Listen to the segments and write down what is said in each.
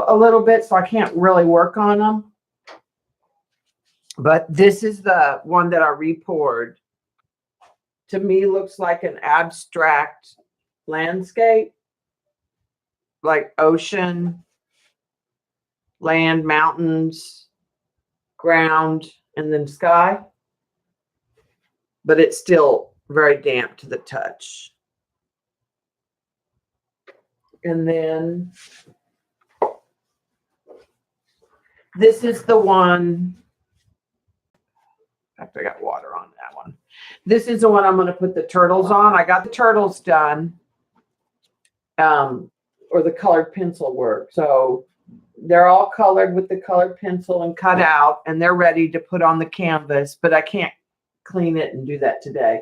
A little bit, so I can't really work on them. But this is the one that I repoured. To me, looks like an abstract landscape, like ocean, land, mountains, ground, and then sky. But it's still very damp to the touch. And then this is the one. In fact, I got water on that one. This is the one I'm going to put the turtles on. I got the turtles done, or the colored pencil work. So they're all colored with the colored pencil and cut out, and they're ready to put on the canvas, but I can't clean it and do that today.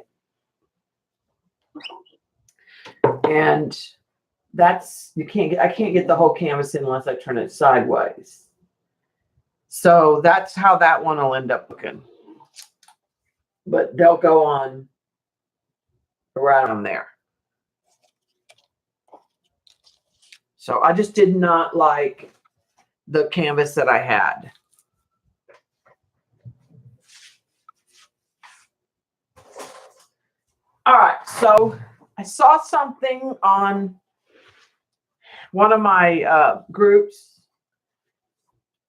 And that's, I can't get the whole canvas in unless I turn it sideways. So that's how that one will end up looking. But they'll go on right on there. So I just did not like the canvas that I had. All right, so I saw something on one of my groups,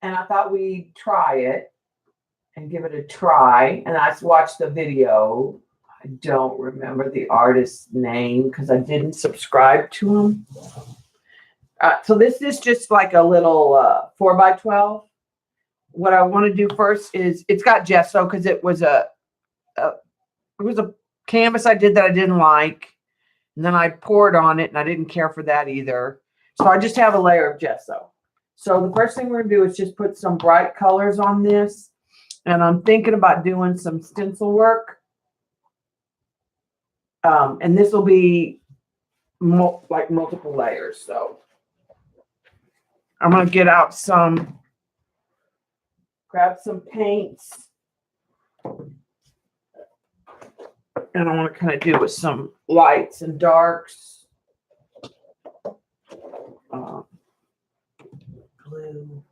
and I thought we'd try it and give it a try. And I watched the video. I don't remember the artist's name because I didn't subscribe to him. So this is just like a little 4x12. What I want to do first is, it's got gesso because it was a canvas I did that I didn't like, and then I poured on it and I didn't care for that either. So I just have a layer of gesso. So the first thing we're gonna do is just put some bright colors on this, and I'm thinking about doing some stencil work. And this will be like multiple layers. So I'm going to get out grab some paints. And I want to kind of do with some lights and darks. Blue.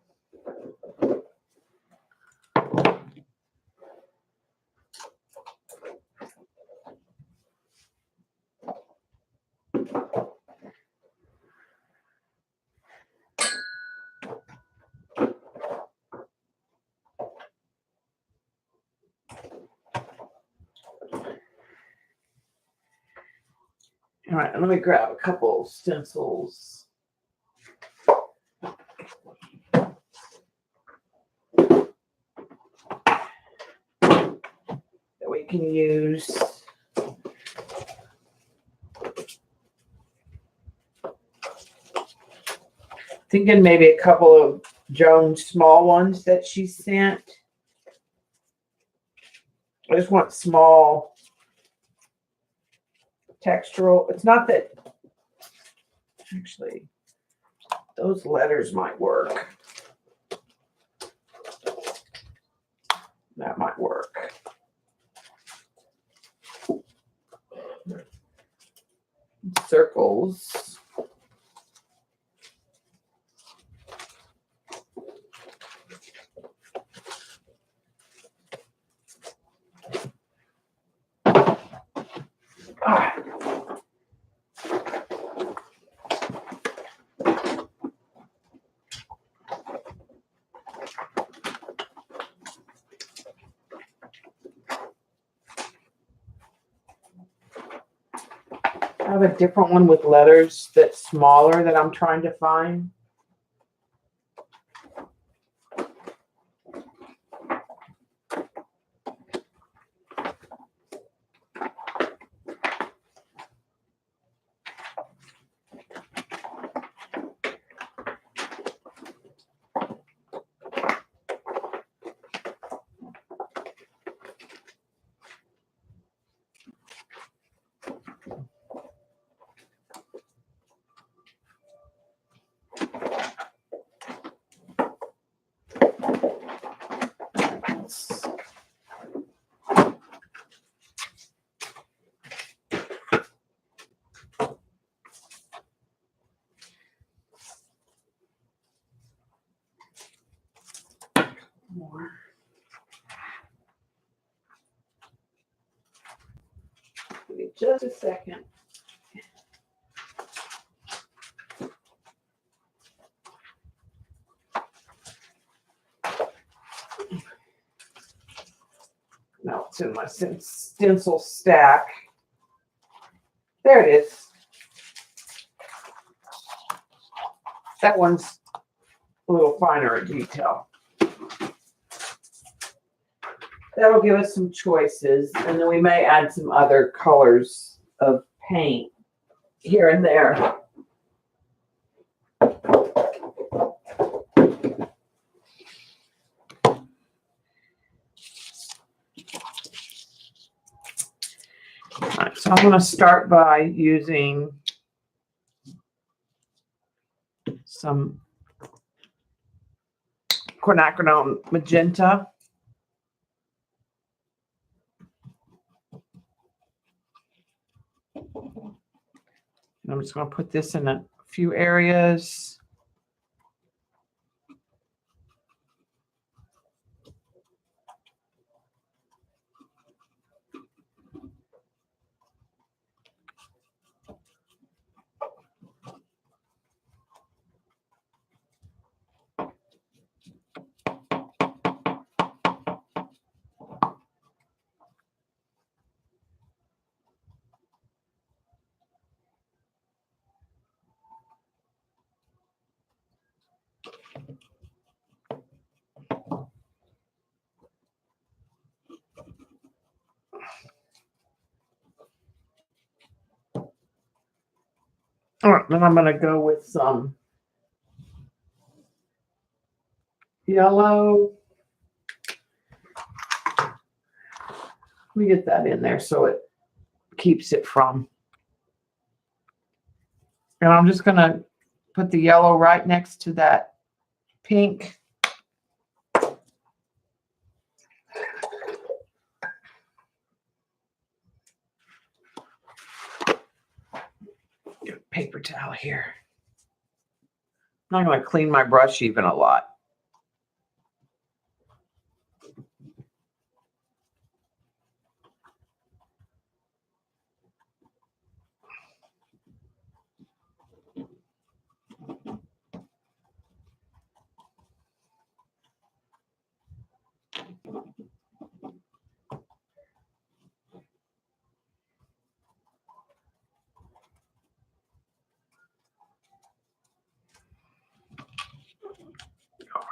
All right, let me grab a couple stencils. That we can use. Thinking maybe a couple of Joan's small ones that she sent. I just want small textural. It's not that, actually, those letters might work. That might work. Circles. All right. I have a different one with letters that's smaller that I'm trying to find. just a second. No, it's in my stencil stack. There it is. That one's a little finer in detail. That'll give us some choices, and then we may add some other colors of paint here and there. All right, so I'm going to start by using some quinacridone magenta. And I'm just going to put this in a few areas. All right, then I'm going to go with some yellow. Let me get that in there so it keeps it from. And I'm just going to put the yellow right next to that pink. Get a paper towel here. I'm not going to clean my brush even a lot.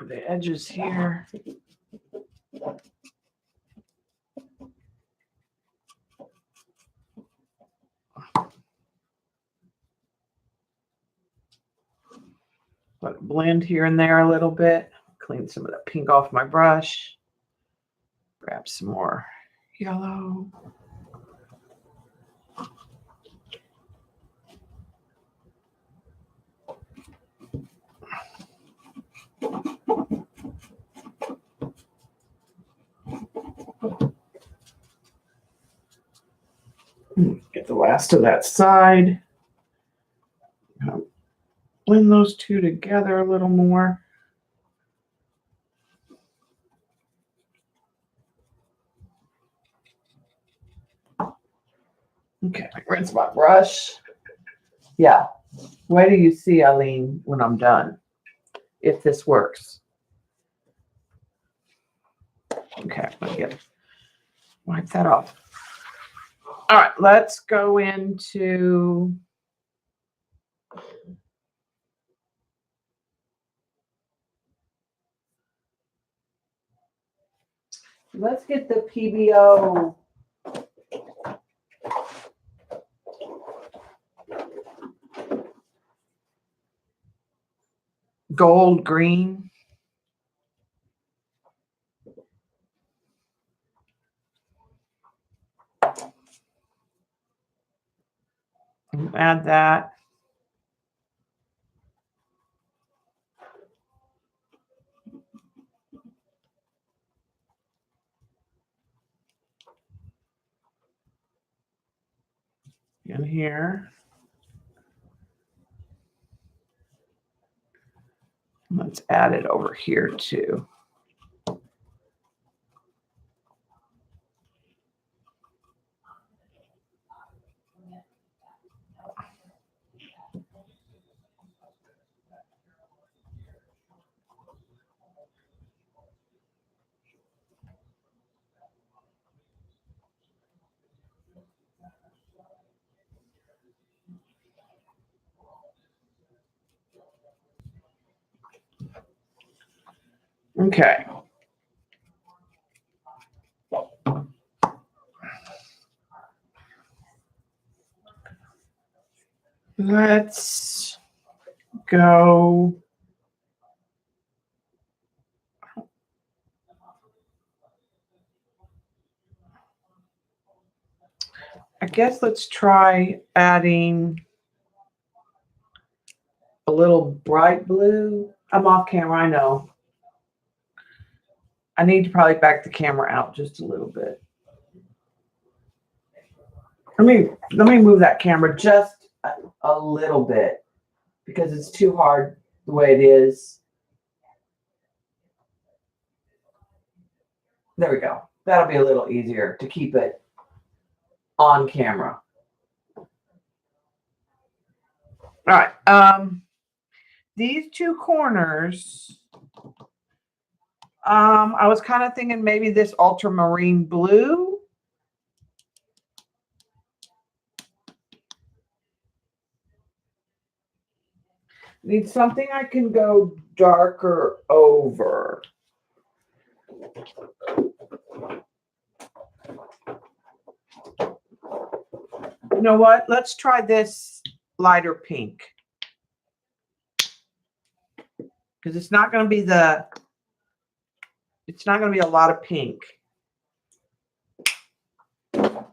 Over the edges here. Let it blend here and there a little bit. Clean some of the pink off my brush. Grab some more yellow. Get the last of that side. Blend those two together a little more. Okay, rinse my brush. Yeah. Wait till you see, Eileen, when I'm done, if this works. Okay, I'm gonna wipe that off. All right, let's go into let's get the PBO gold green. Add that. In here. Let's add it over here too. Okay. Let's go. I guess let's try adding a little bright blue. I'm off camera, I know. I need to probably back the camera out just a little bit. Let me move that camera just a little bit because it's too hard the way it is. There we go. That'll be a little easier to keep it on camera. All right. These two corners, I was kind of thinking maybe this ultramarine blue. Need something I can go darker over. You know what? Let's try this lighter pink. Because it's not going to be a lot of pink. And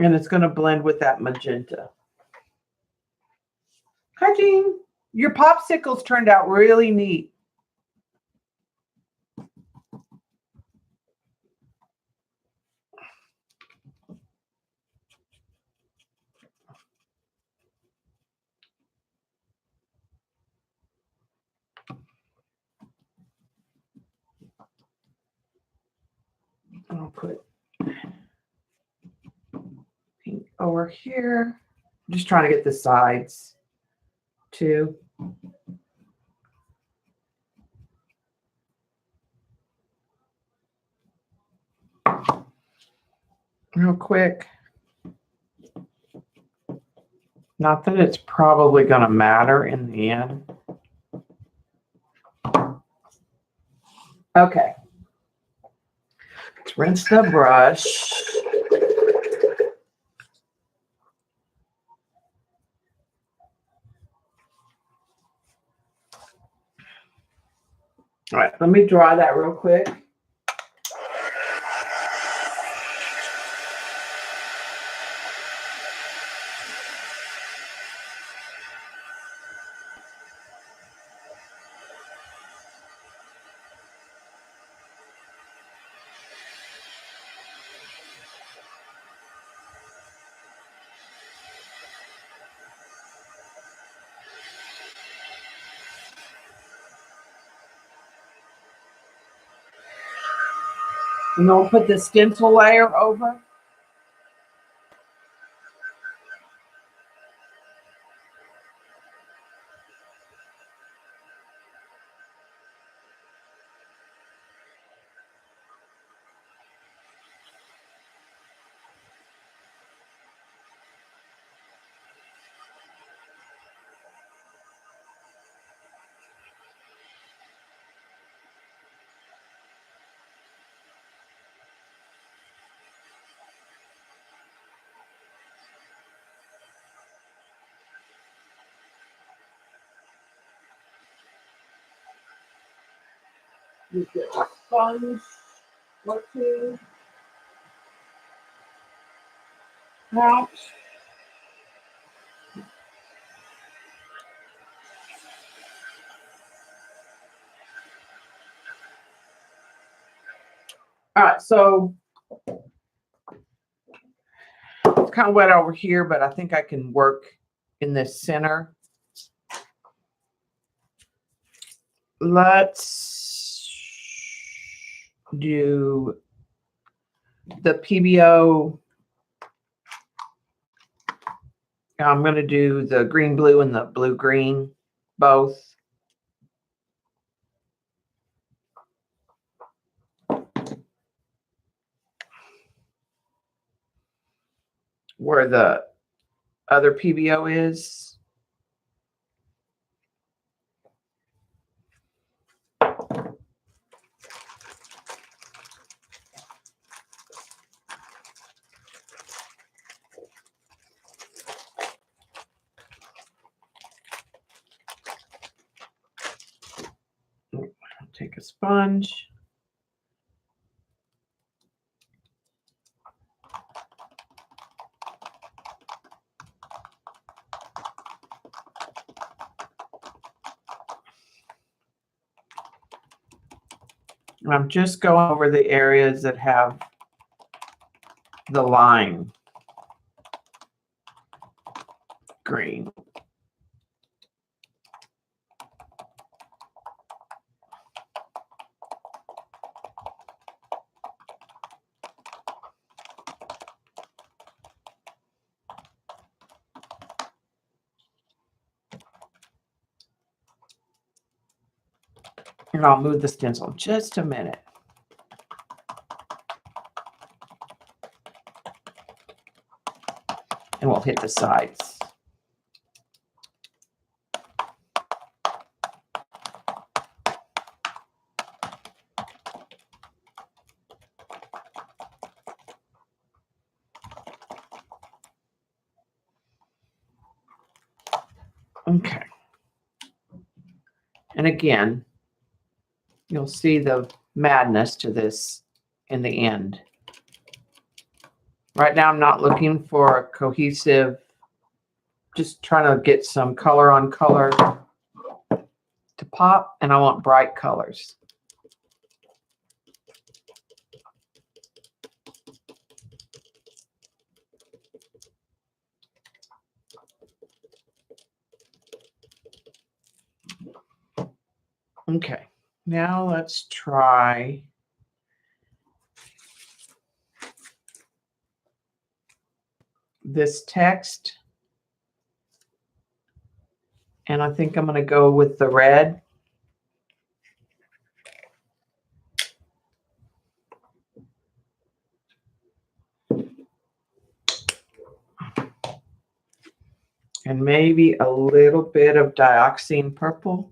it's going to blend with that magenta. Hi, Jean. Your popsicles turned out really neat. I'll put pink over here. I'm just trying to get the sides too. Real quick. Not that it's probably going to matter in the end. Okay. Let's rinse the brush. All right, let me dry that real quick. And then we'll put the stencil layer over. You get a sponge or two out. All right, so it's kind of wet over here, but I think I can work in this center. Let's do the PBO. I'm going to do the green blue and the blue green both. Where the other PBO is. sponge. And I'm just going over the areas that have the lime green. And I'll move the stencil just a minute. And we'll hit the sides. Okay. And again, you'll see the madness to this in the end. Right now, I'm not looking for a cohesive, just trying to get some color on color to pop, and I want bright colors. Okay, now let's try this text. And I think I'm going to go with the red. And maybe a little bit of dioxine purple.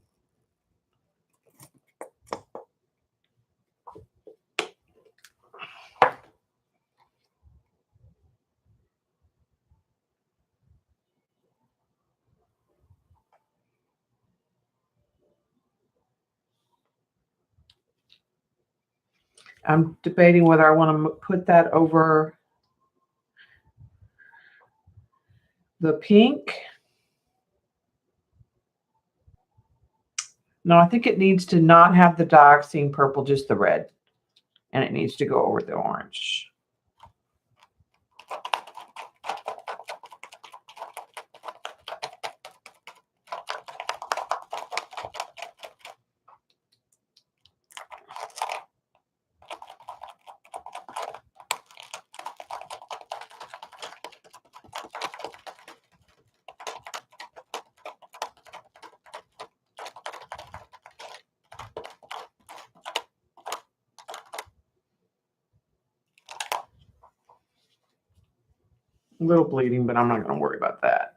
I'm debating whether I want to put that over the pink. No, I think it needs to not have the dioxine purple, just the red. And it needs to go over the orange. A little bleeding, but I'm not going to worry about that.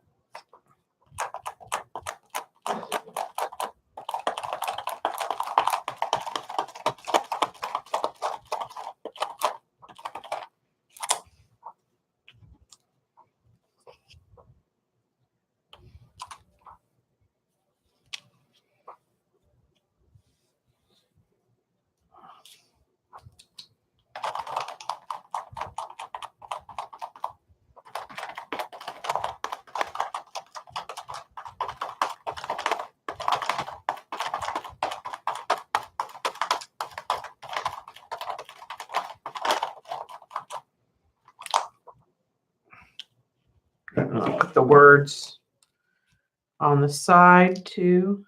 I'll put the words on the side too.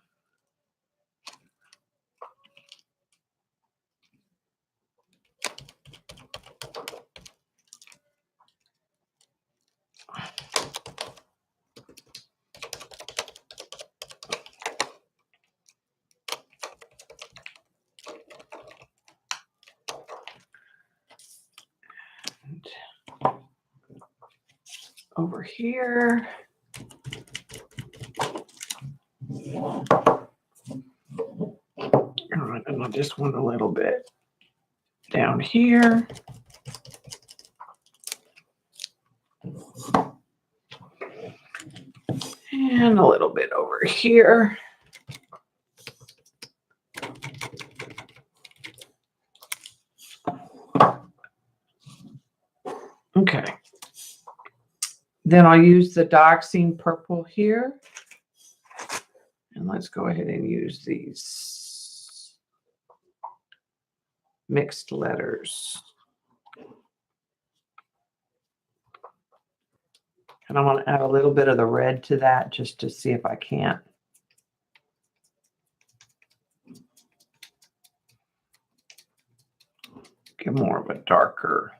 Over here. All right, and I just want a little bit down here. And a little bit over here. Okay. Then I'll use the dioxine purple here. And let's go ahead and use these mixed letters. And I want to add a little bit of the red to that just to see if I can't. Get more of a darker.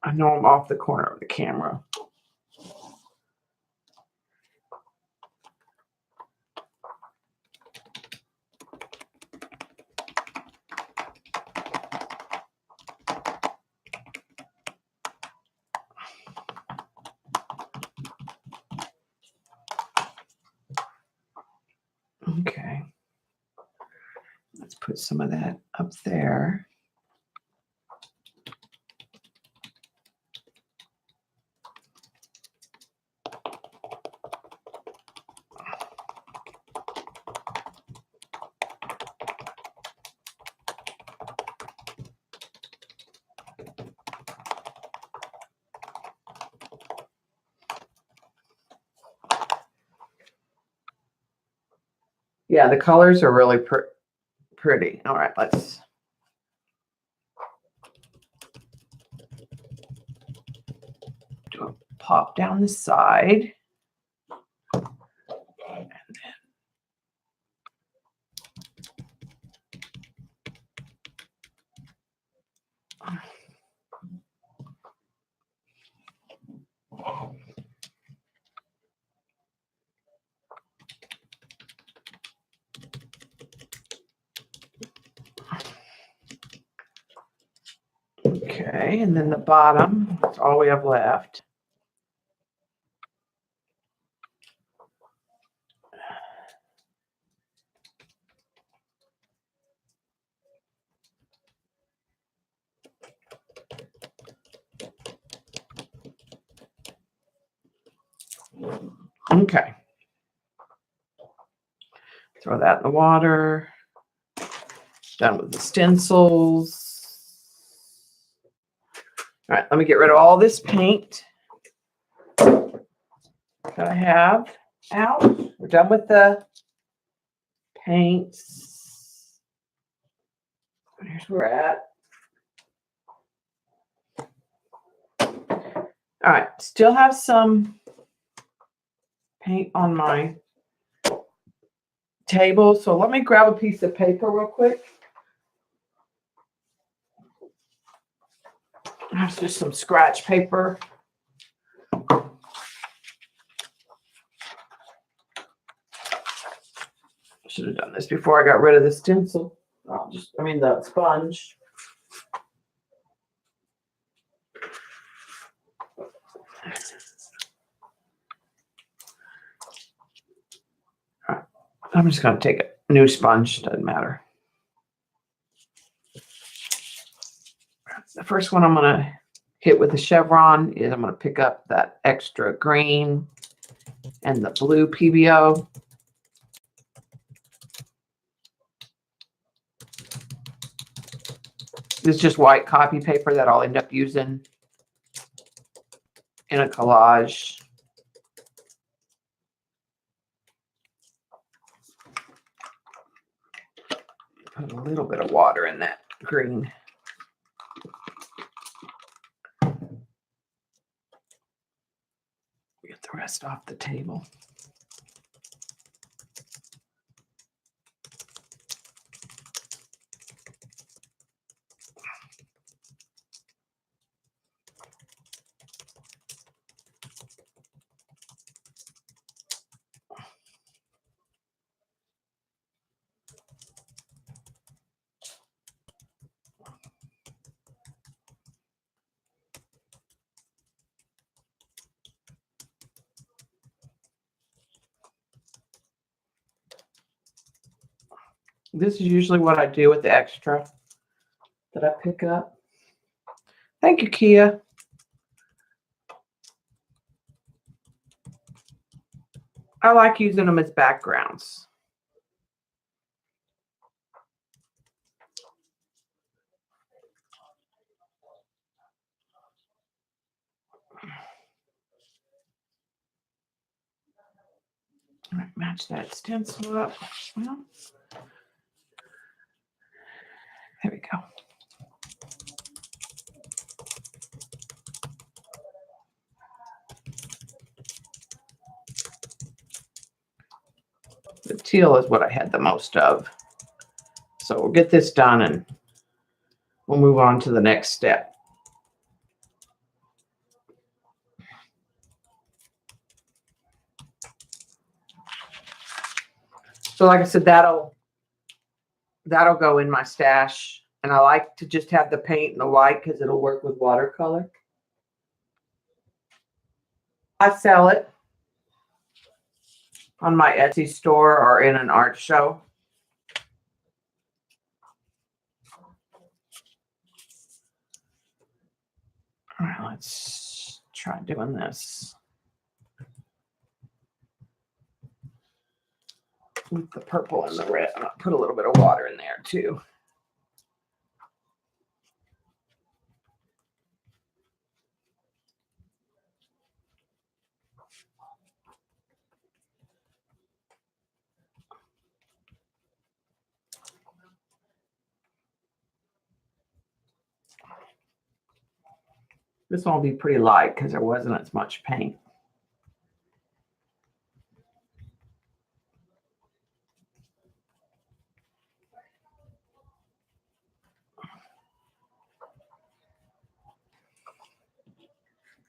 I know I'm off the corner of the camera. Okay. Let's put some of that up there. Yeah, the colors are really pretty. All right, let's do a pop down the side. And okay, and then the bottom, that's all we have left. Okay. Throw that in the water. Done with the stencils. All right, let me get rid of all this paint that I have out. We're done with the paints. Here's where we're at. All right, still have some paint on my table. So let me grab a piece of paper real quick. That's just some scratch paper. Should have done this before I got rid of the stencil. The sponge. All right. I'm just going to take a new sponge. Doesn't matter. The first one I'm going to hit with the chevron is I'm going to pick up that extra green and the blue PBO. This is just white copy paper that I'll end up using in a collage. Put a little bit of water in that green. Get the rest off the table. This is usually what I do with the extra that I pick up. Thank you, Kia. I like using them as backgrounds. All right, match that stencil up. Well, there we go. The teal is what I had the most of. So we'll get this done and we'll move on to the next step. So like I said, that'll go in my stash. And I like to just have the paint and the white because it'll work with watercolor. I sell it on my Etsy store or in an art show. All right, let's try doing this with the purple and the red. I'm gonna put a little bit of water in there too. This one will be pretty light because there wasn't as much paint.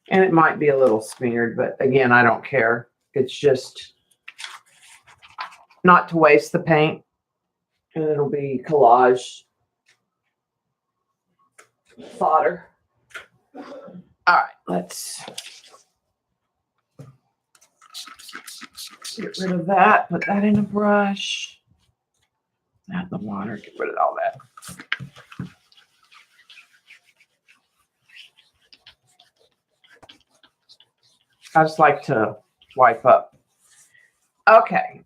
And it might be a little smeared, but again, I don't care. It's just not to waste the paint. And it'll be collage fodder. All right, let's get rid of that. Put that in a brush. Add the water. Get rid of all that. I just like to wipe up. Okay.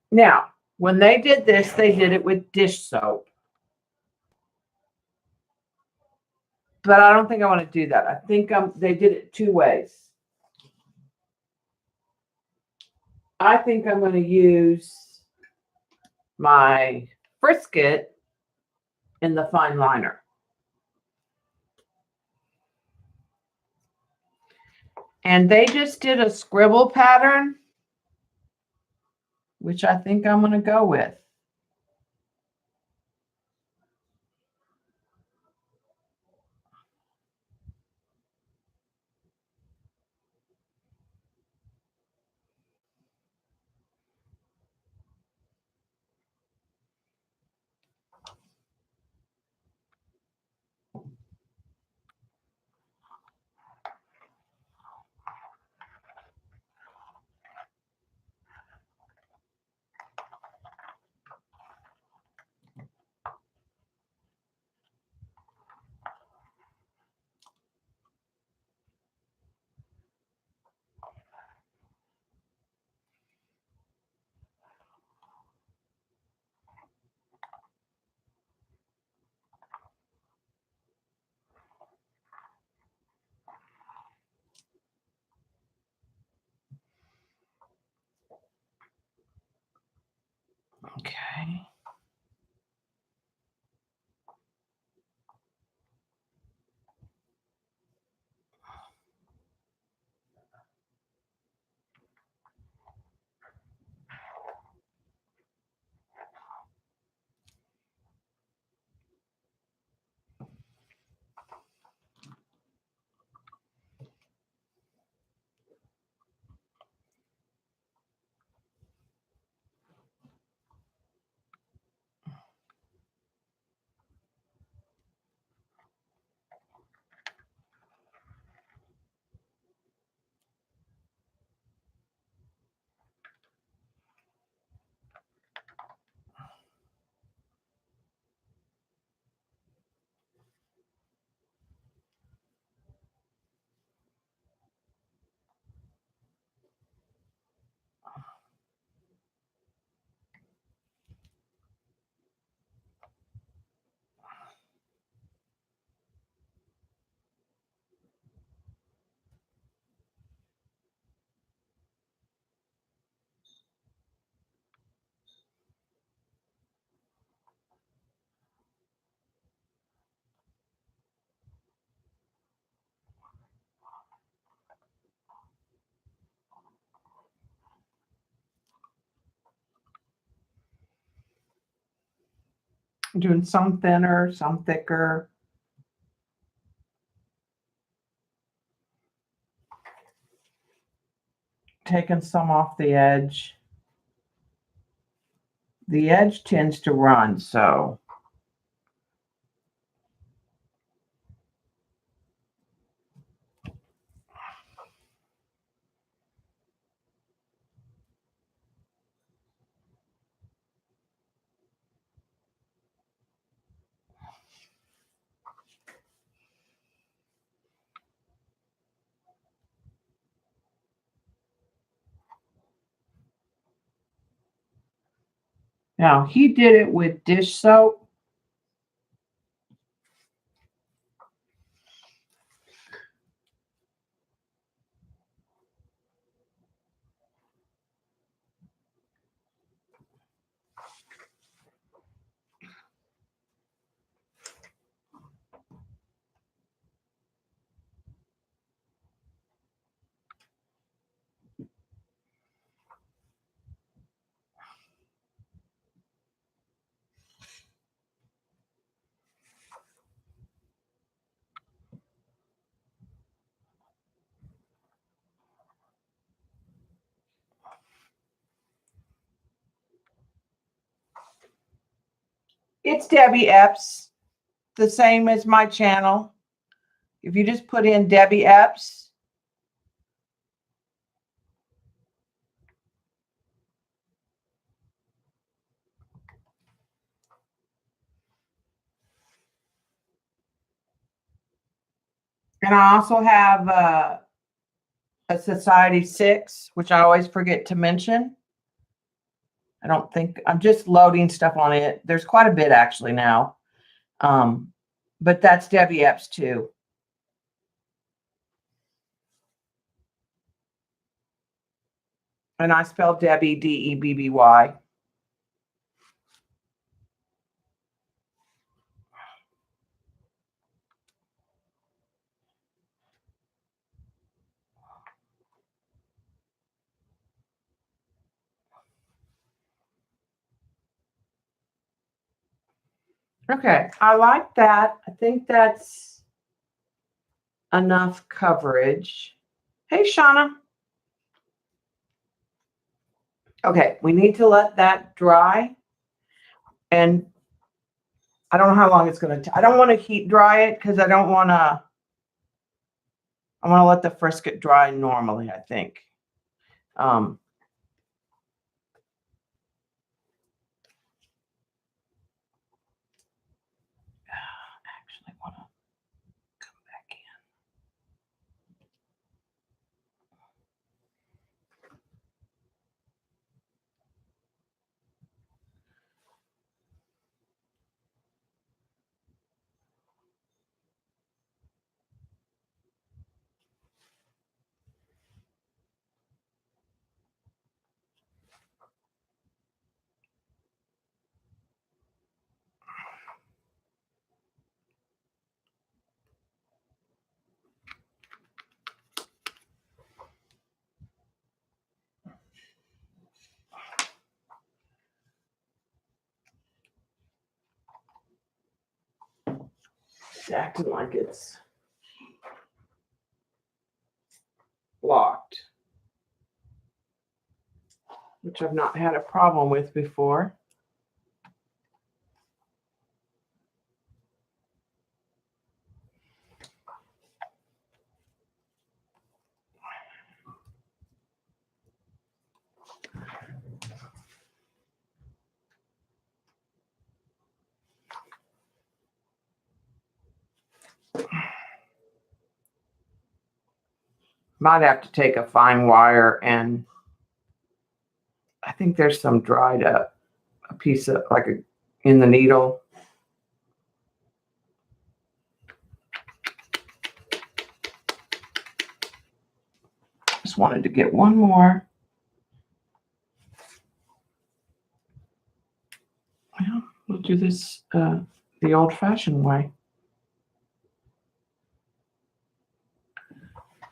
Now, when they did this, they did it with dish soap. But I don't think I want to do that. I think they did it two ways. I think I'm going to use my Frisket in the fine liner. And they just did a scribble pattern, which I think I'm going to go with. I'm doing some thinner, some thicker. Taking some off the edge. The edge tends to run, so. Now, he did it with dish soap. It's Debbie Epps, the same as my channel. If you just put in Debbie Epps, and I also have a Society 6, which I always forget to mention. I don't think, I'm just loading stuff on it. There's quite a bit actually now. But that's Debbie Epps too. And I spell Debbie, Debby. Okay, I like that. I think that's enough coverage. Hey, Shauna. Okay, we need to let that dry. And I don't know how long it's going to, I don't want to heat dry it because I want to let the frisket dry normally, I think. Actually want to come back in. It's acting like it's blocked, which I've not had a problem with before. Might have to take a fine wire, and I think there's some dried up, a piece of in the needle. Just wanted to get one more. Well, we'll do this the old-fashioned way.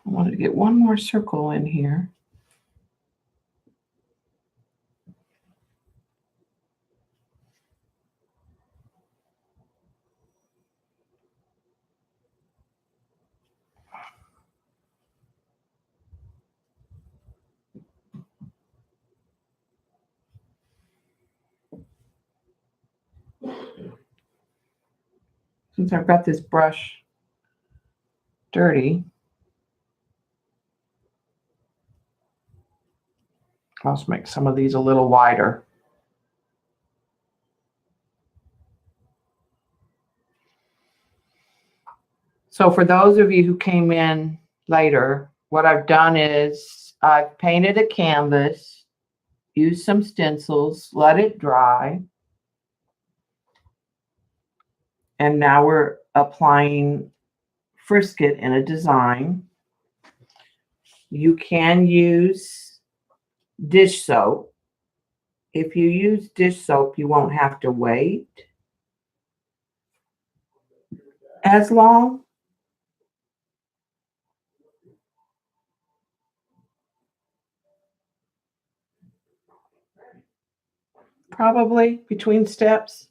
I wanted to get one more circle in here. Since I've got this brush dirty, I'll just make some of these a little wider. So for those of you who came in later, what I've done is I've painted a canvas, used some stencils, let it dry. And now we're applying Frisket in a design. You can use dish soap. If you use dish soap, you won't have to wait as long. Probably between steps.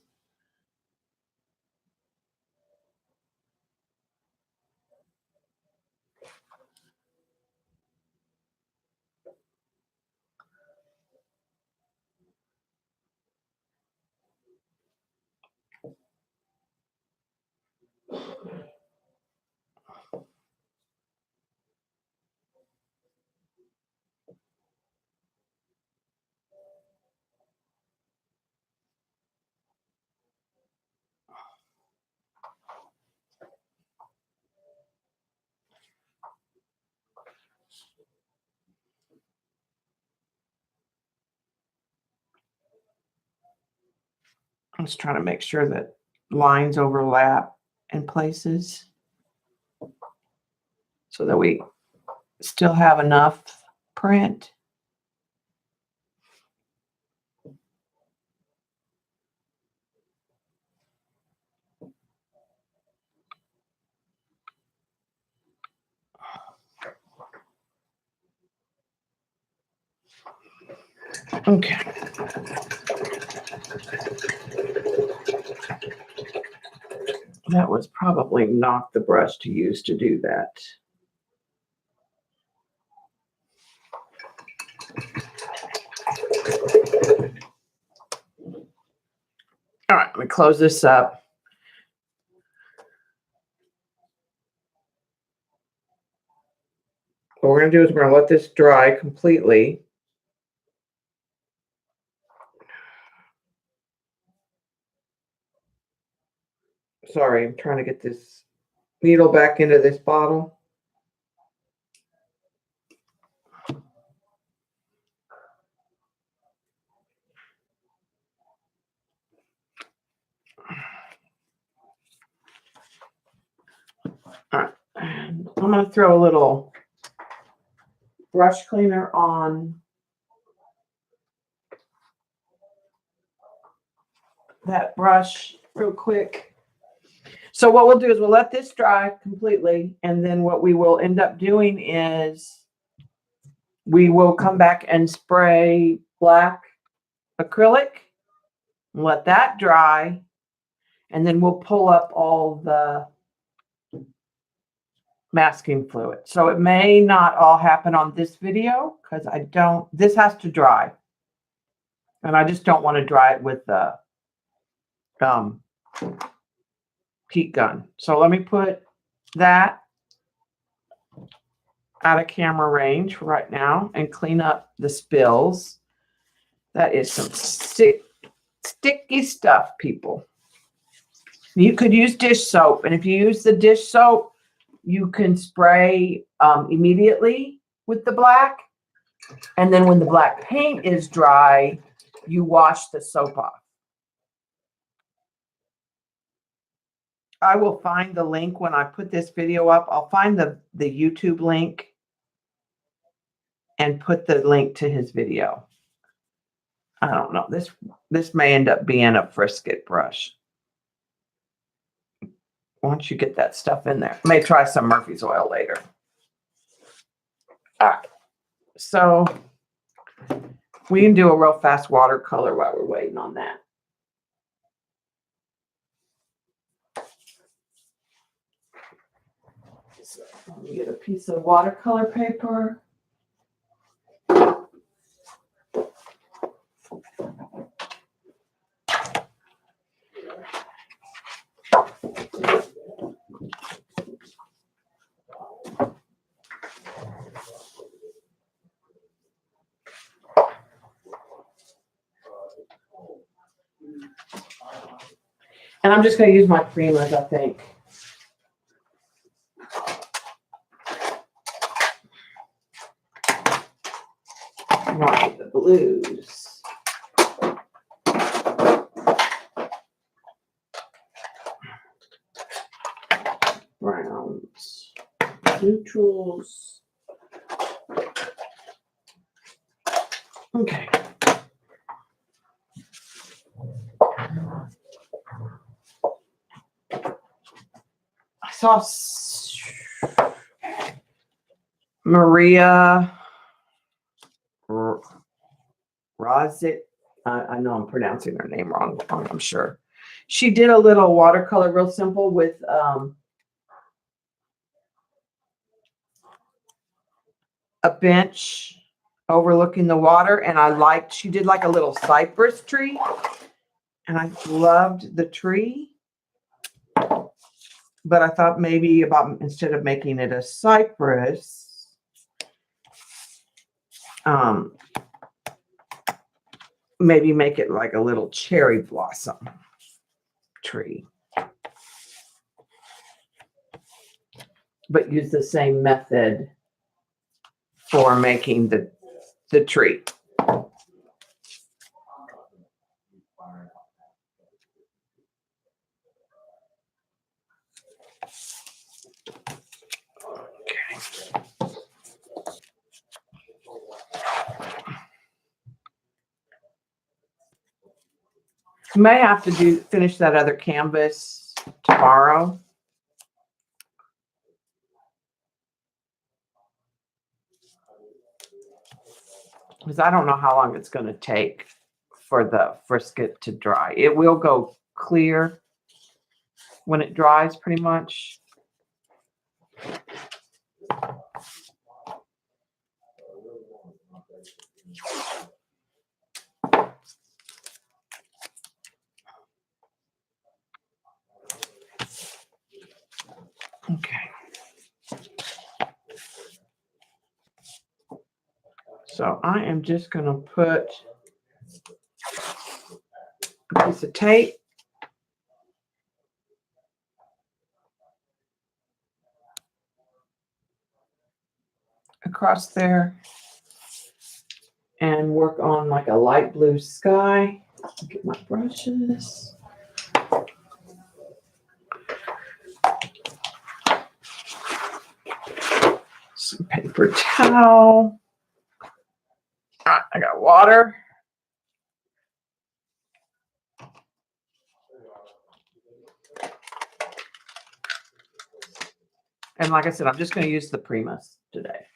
I'm just trying to make sure that lines overlap in places so that we still have enough print. Okay. That was probably not the brush to use to do that. All right, let me close this up. What we're going to do is we're going to let this dry completely. Sorry, I'm trying to get this needle back into this bottle. All right, and I'm going to throw a little brush cleaner on that brush real quick. So what we'll do is we'll let this dry completely, and then what we will end up doing is we will come back and spray black acrylic, let that dry, and then we'll pull up all the masking fluid. So it may not all happen on this video because this has to dry. And I just don't want to dry it with the heat gun. So let me put that out of camera range for right now and clean up the spills. That is some sticky stuff, people. You could use dish soap, and if you use the dish soap, you can spray immediately with the black, and then when the black paint is dry, you wash the soap off. I will find the link when I put this video up. I'll find the YouTube link and put the link to his video. I don't know. This may end up being a Frisket brush. Once you get that stuff in there. I may try some Murphy's oil later. All right. So we can do a real fast watercolor while we're waiting on that. So let me get a piece of watercolor paper. And I'm just going to use my Primas, I think. Not the blues. Browns. Neutrals. Okay. I saw Maria Rozit. I know I'm pronouncing her name wrong, I'm sure. She did a little watercolor, real simple, with a bench overlooking the water, and she did like a little cypress tree, and I loved the tree. But I thought maybe instead of making it a cypress, maybe make it like a little cherry blossom tree. But use the same method for making the tree. May have to finish that other canvas tomorrow. Because I don't know how long it's going to take for the frisket to dry. It will go clear when it dries, pretty much. Okay. So I am just going to put a piece of tape across there and work on like a light blue sky. Get my brushes. Some paper towel. I got water. And like I said, I'm just going to use the Primas today.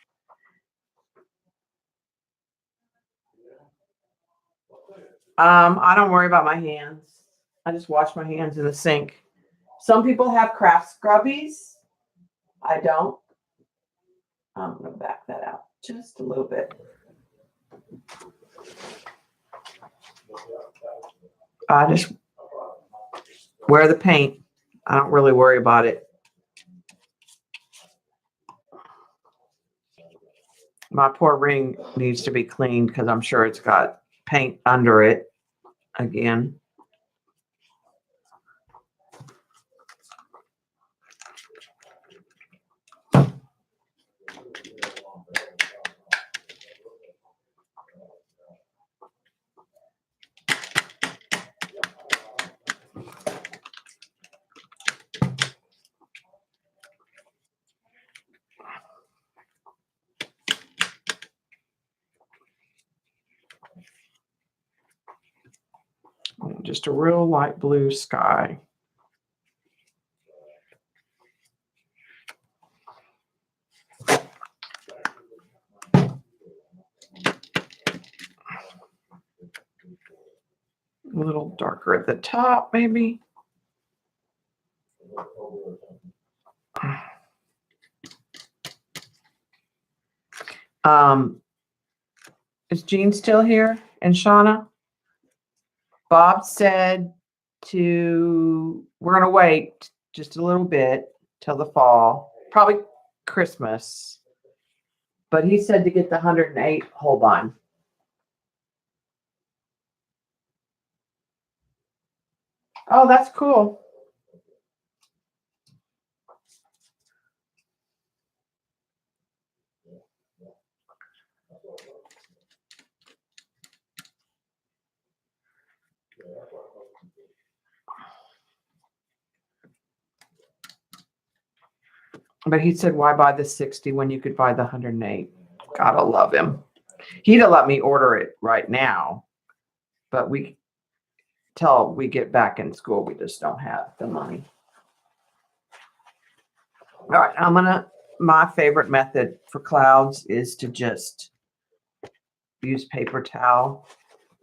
I don't worry about my hands. I just wash my hands in the sink. Some people have craft scrubbies. I don't. I'm going to back that out just a little bit. I just wear the paint. I don't really worry about it. My poor ring needs to be cleaned because I'm sure it's got paint under it again. Just a real light blue sky. A little darker at the top, maybe. Is Jean still here? And Shauna? Bob said we're going to wait just a little bit till the fall, probably Christmas. But he said to get the 108 Holbein. Oh, that's cool. But he said, why buy the 60 when you could buy the 108? Gotta love him. He'd have let me order it right now, but till we get back in school, we just don't have the money. All right, my favorite method for clouds is to just use paper towel.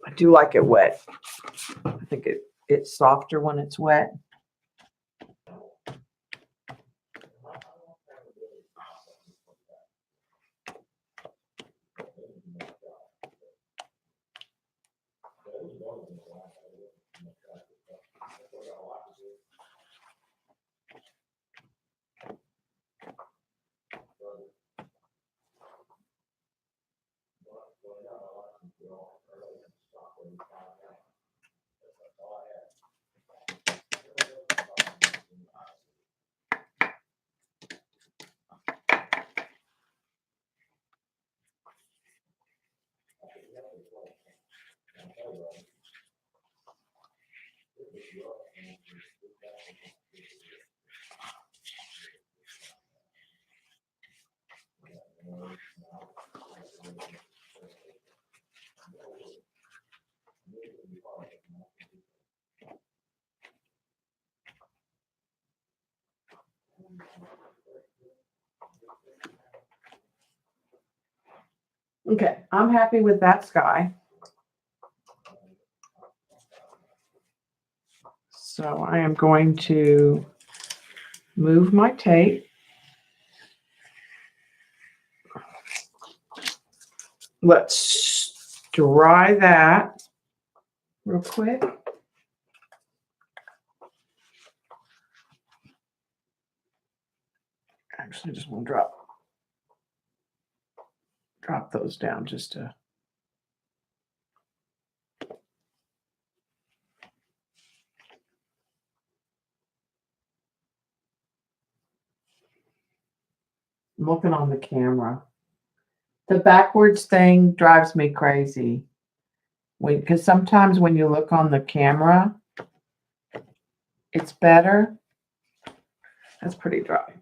I do like it wet. I think it's softer when it's wet. Okay, I'm happy with that sky. So I am going to move my tape. Let's dry that real quick. Actually, I just want to drop those down just to. I'm looking on the camera. The backwards thing drives me crazy. Because sometimes when you look on the camera, it's better. That's pretty dry.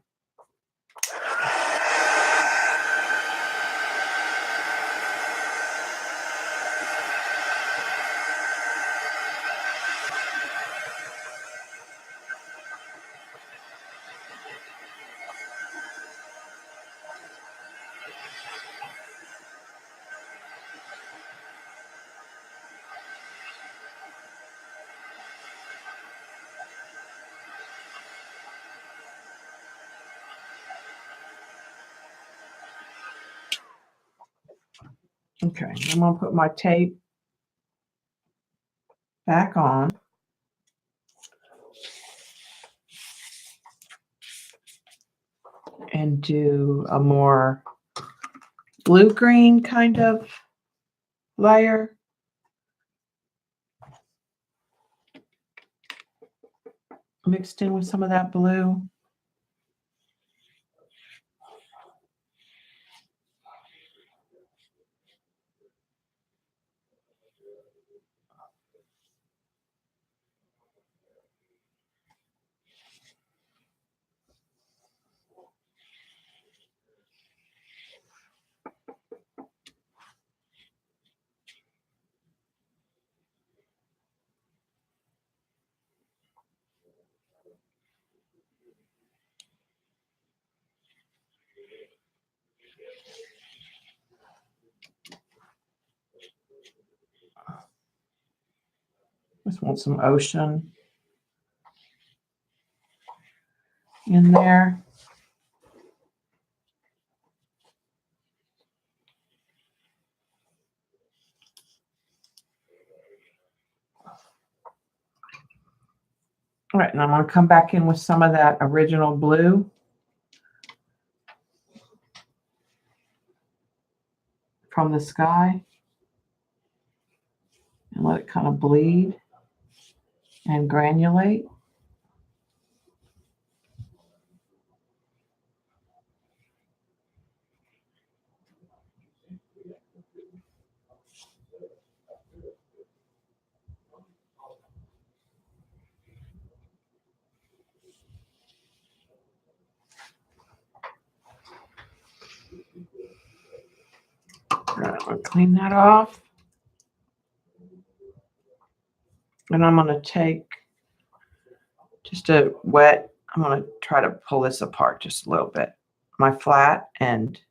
Okay, I'm going to put my tape back on. And do a more blue-green kind of layer. Mixed in with some of that blue. Just want some ocean in there. All right, and I'm going to come back in with some of that original blue from the sky and let it kind of bleed and granulate. Right, I'm going to clean that off. And I'm going to take just a wet, I'm going to try to pull this apart just a little bit. My flat end.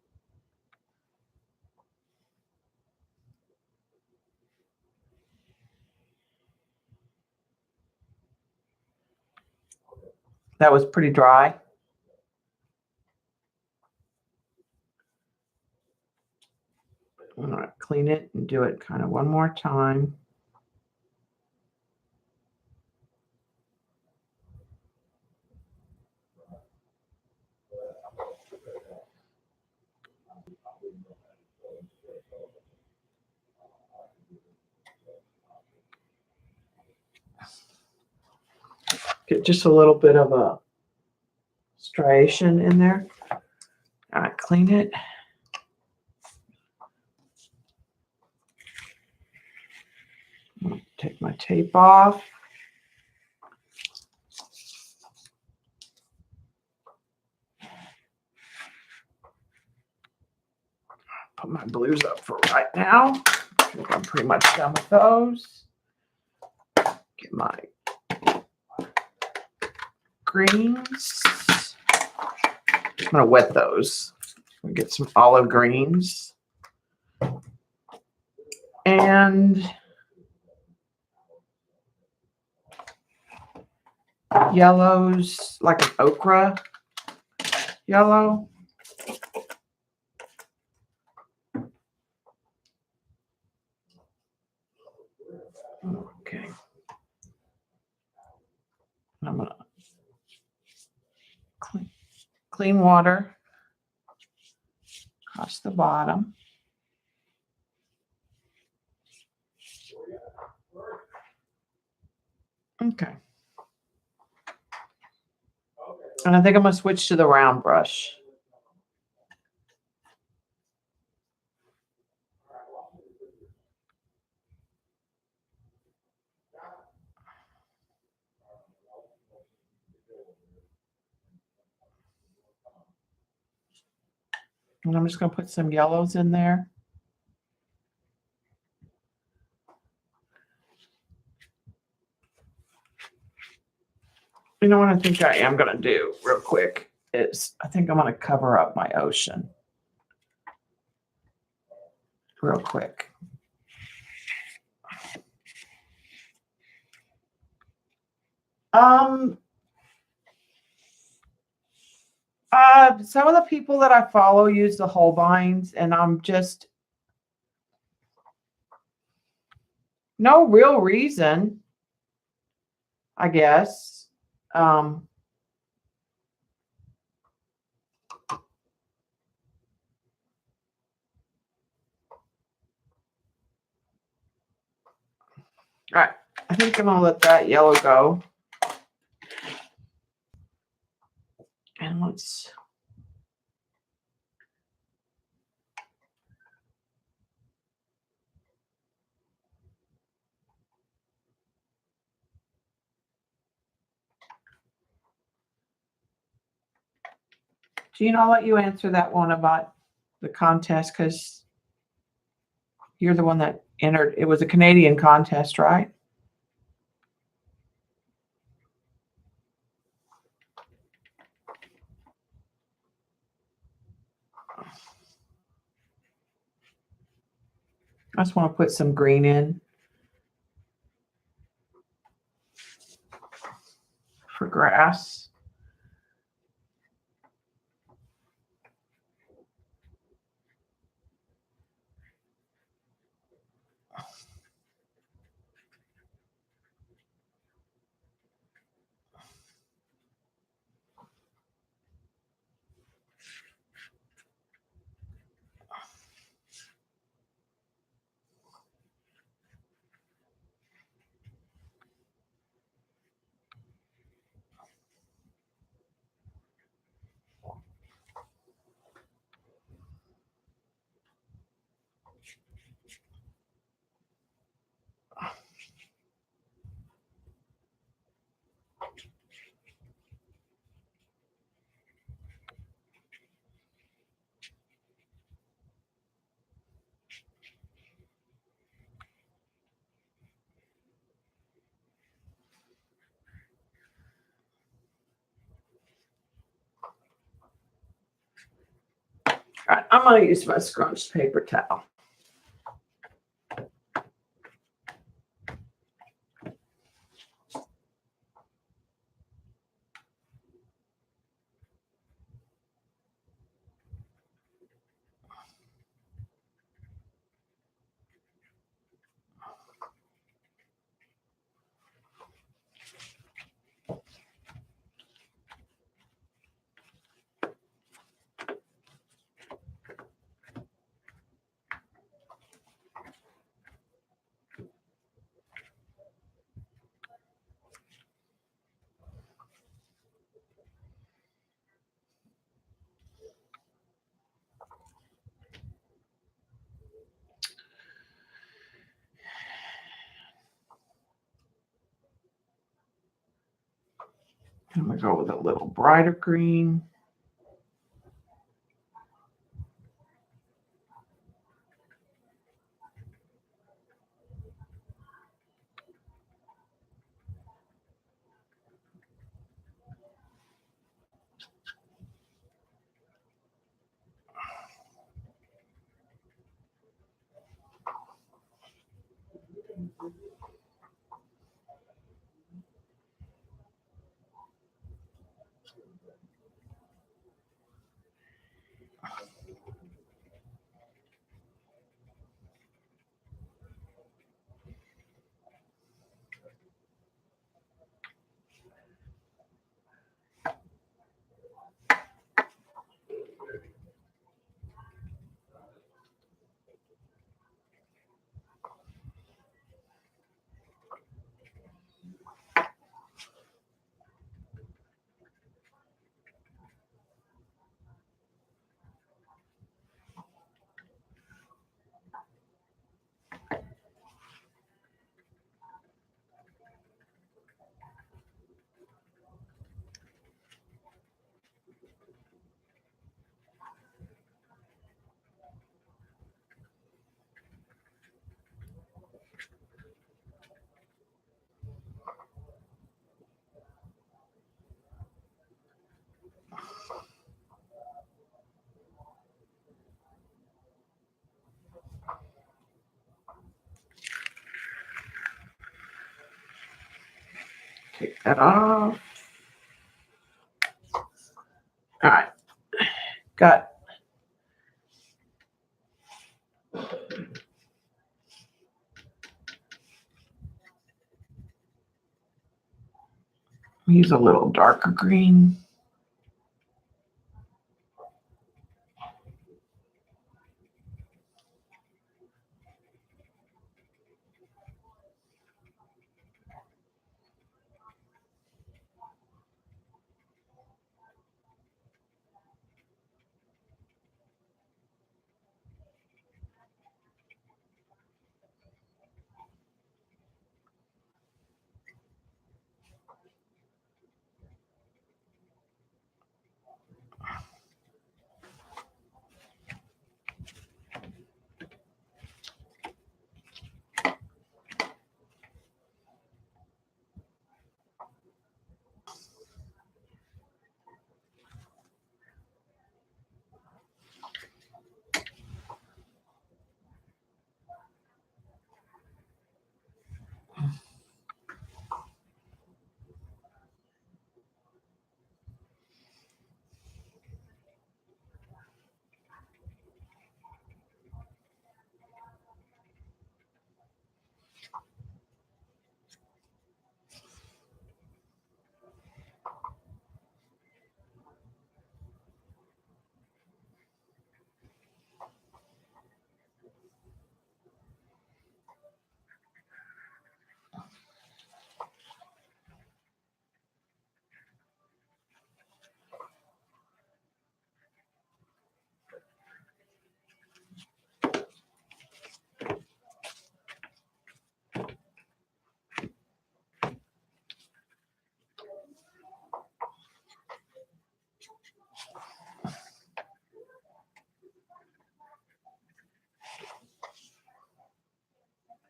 That was pretty dry. I'm going to clean it and do it kind of one more time. Get just a little bit of a striation in there. All right, clean it. Take my tape off. Put my blues up for right now. I think I'm pretty much done with those. Get my greens. I'm going to wet those. Get some olive greens. And yellows, like an okra yellow. Okay. I'm going to clean water across the bottom. Okay. And I think I'm going to switch to the round brush. And I'm just going to put some yellows in there. You know what I think I am going to do real quick is I think I'm going to cover up my ocean real quick. Some of the people that I follow use the Holbeins, and I'm just no real reason, I guess. All right, I think I'm gonna let that yellow go. And let's Jean, I'll let you answer that one about the contest because you're the one that entered. It was a Canadian contest, right? I just want to put some green in for grass. right, I'm going to use my scrunched paper towel. I'm going to go with a little brighter green. Take that off. All right. Got use a little darker green.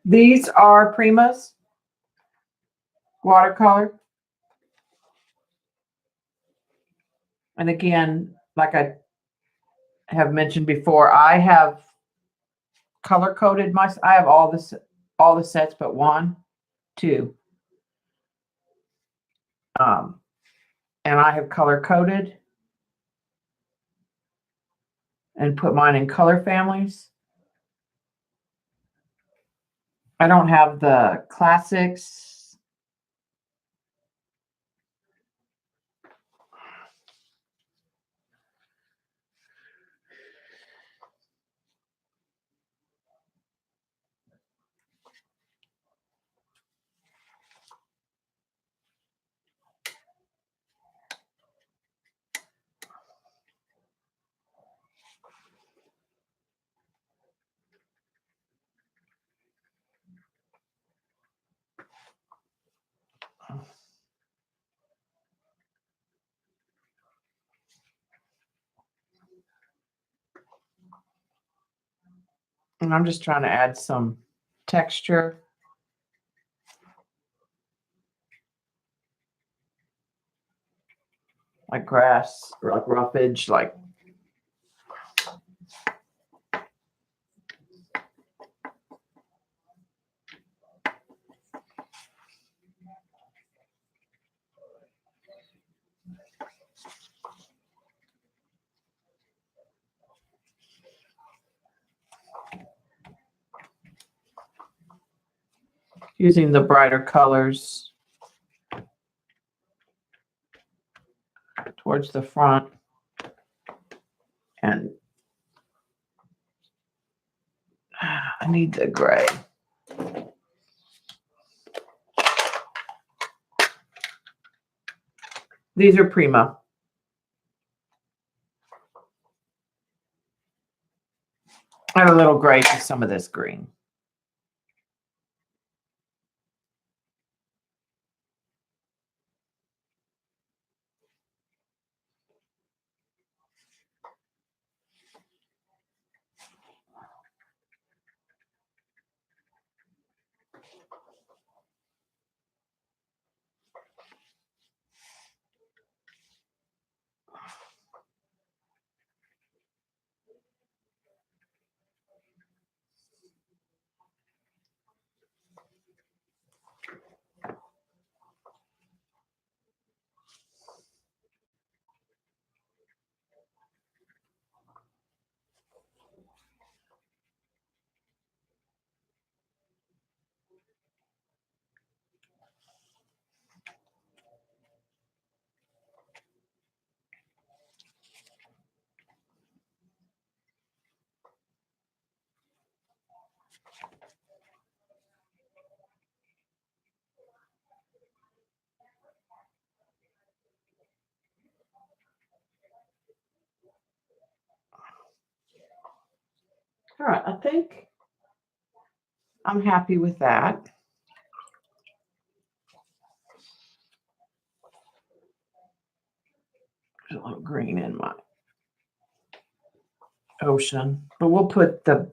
These are Prima's watercolor. And again, like I have mentioned before, I have color coded I have all the sets but one, two. And I have color coded and put mine in color families. I don't have the classics. And I'm just trying to add some texture. Like grass or like roughage, like using the brighter colors towards the front. And I need the gray. These are Prima. Add a little gray to some of this green. All right, I think I'm happy with that. There's a little green in my ocean, but we'll put the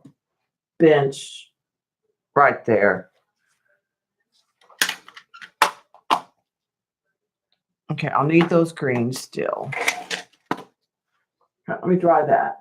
bench right there. Okay, I'll need those greens still. Let me dry that.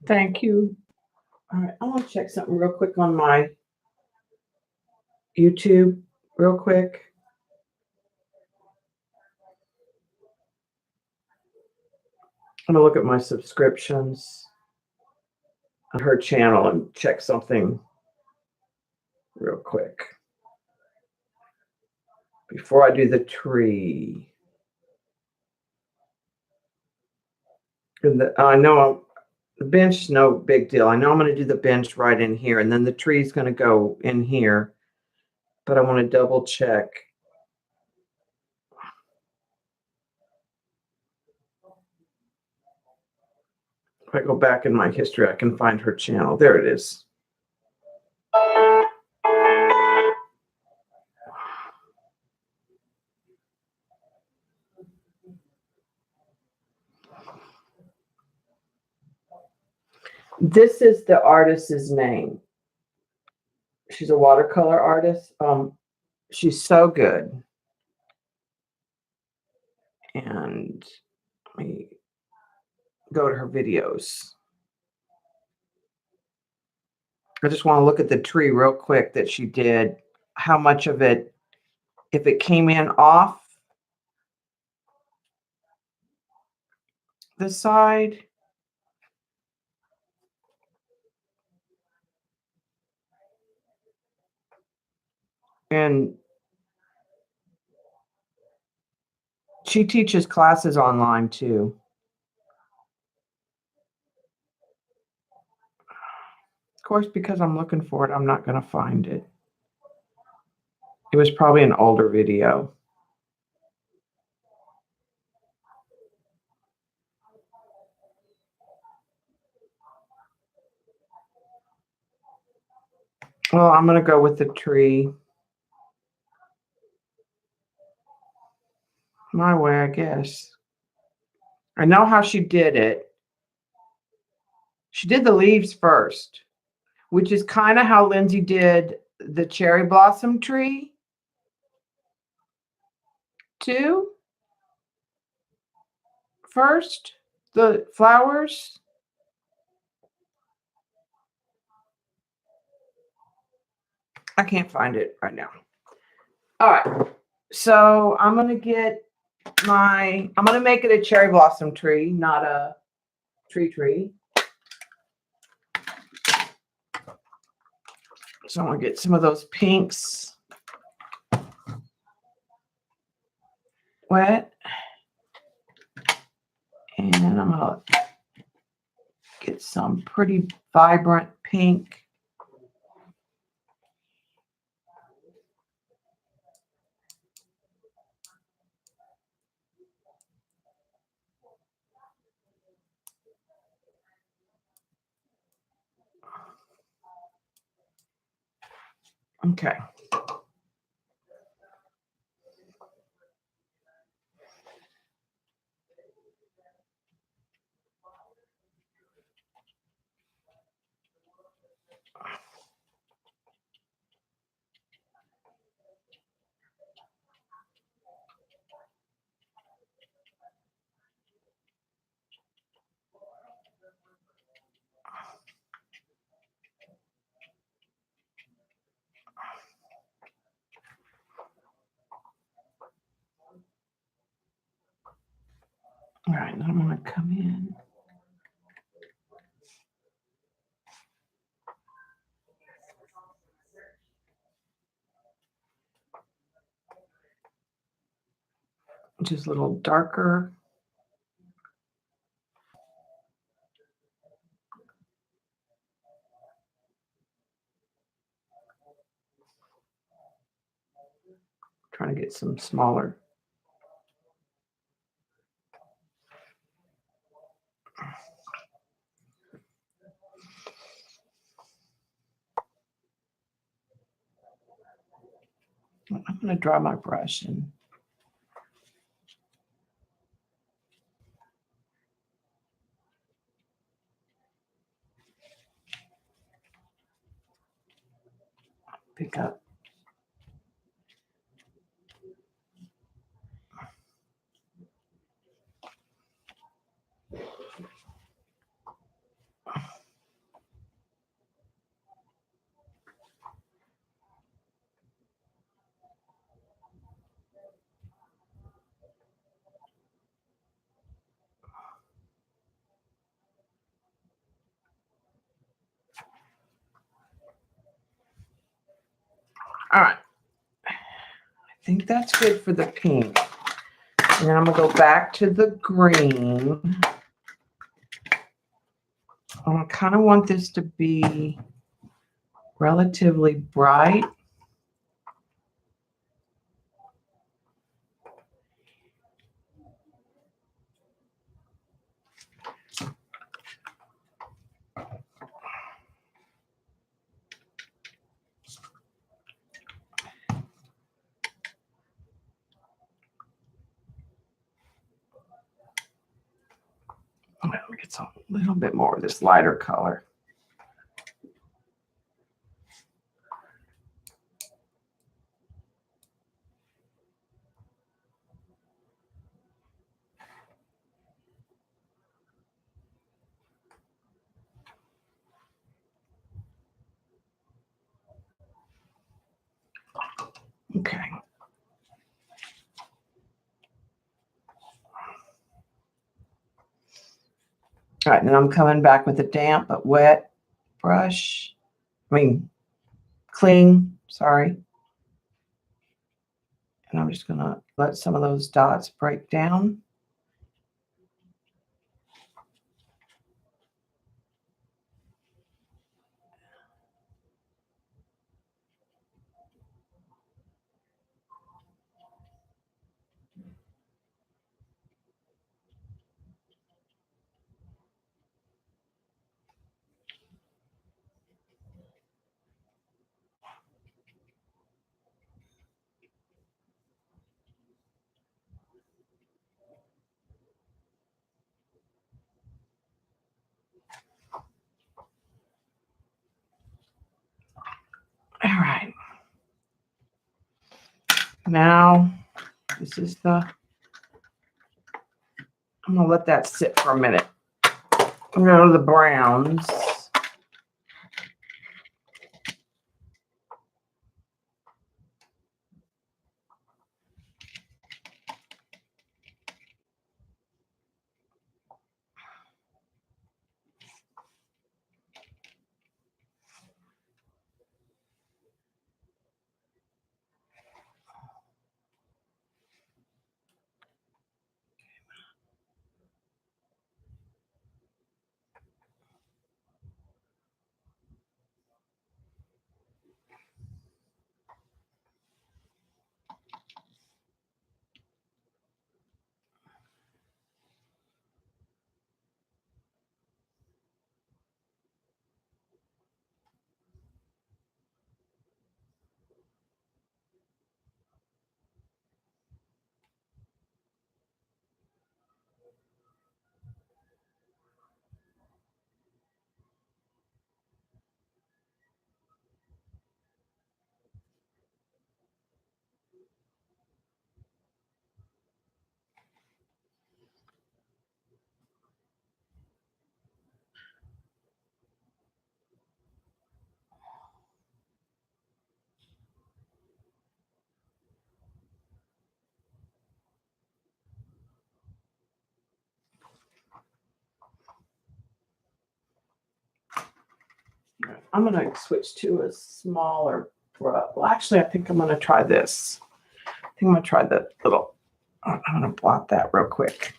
Thank you. All right, I want to check something real quick on my YouTube, real quick. I'm gonna look at my subscriptions on her channel and check something real quick before I do the tree. And I know The bench is no big deal. I know I'm going to do the bench right in here, and then the tree is going to go in here, but I want to double check. If I go back in my history, I can find her channel. There it is. This is the artist's name. She's a watercolor artist. She's so good. And let me go to her videos. I just want to look at the tree real quick that she did. How much of it, if it came in off the side. And she teaches classes online too. Of course, because I'm looking for it, I'm not going to find it. It was probably an older video. Well, I'm going to go with the tree. My way, I guess. I know how she did it. She did the leaves first, which is kind of how Lindsay did the cherry blossom tree too. First, the flowers. I can't find it right now. All right. So I'm going to get I'm going to make it a cherry blossom tree, not a tree. So I'm going to get some of those pinks wet. And I'm going to get some pretty vibrant pink. Okay. All right, now I'm going to come in. Just a little darker. Trying to get some smaller. I'm going to draw my brush and pick up. All right. I think that's good for the pink. And then I'm going to go back to the green. I kind of want this to be relatively bright. I'm going to get some a little bit more of this lighter color. Okay. All right, and I'm coming back with a damp but wet brush. Clean, sorry. And I'm just going to let some of those dots break down. All right. Now, this is I'm going to let that sit for a minute. I'm going to go to the browns. I'm going to switch to a smaller brush. Well, actually, I think I'm going to try this. I think I'm going to try the little, I'm going to blot that real quick.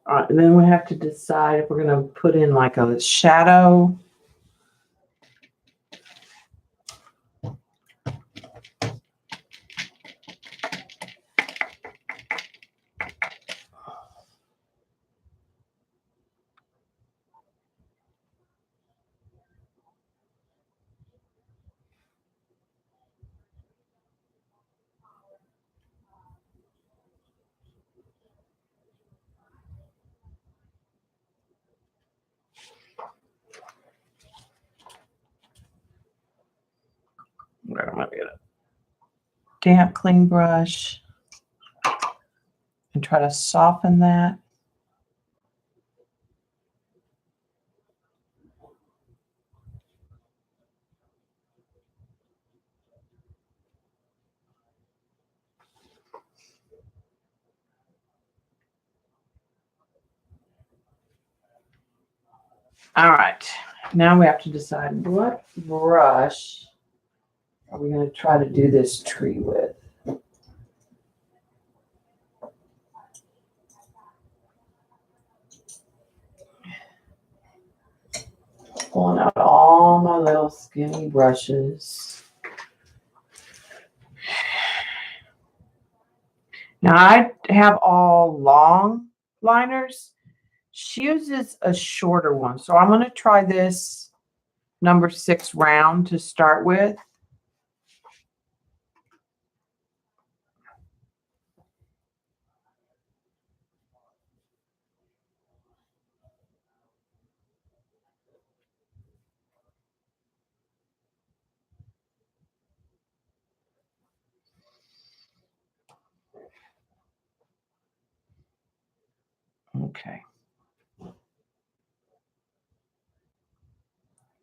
All right, and then we have to decide if we're going to put in like a shadow. Where am I going to damp clean brush and try to soften that. All right, now we have to decide what brush are we going to try to do this tree with. Pulling out all my little skinny brushes. Now I have all long liners. She uses a shorter one. So I'm going to try this number 6 round to start with. Okay.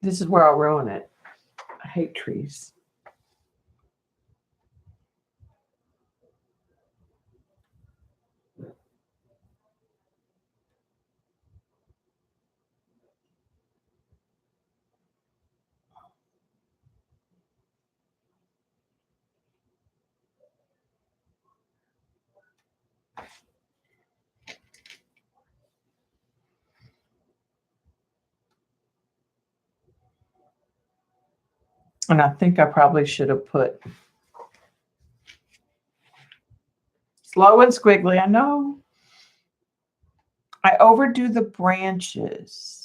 This is where I'll ruin it. I hate trees. And I think I probably should have put slow and squiggly. I know. I overdo the branches.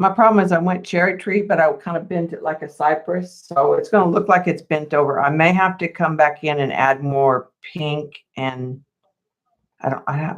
My problem is I went cherry tree, but I kind of bent it like a cypress. So it's going to look like it's bent over. I may have to come back in and add more pink and I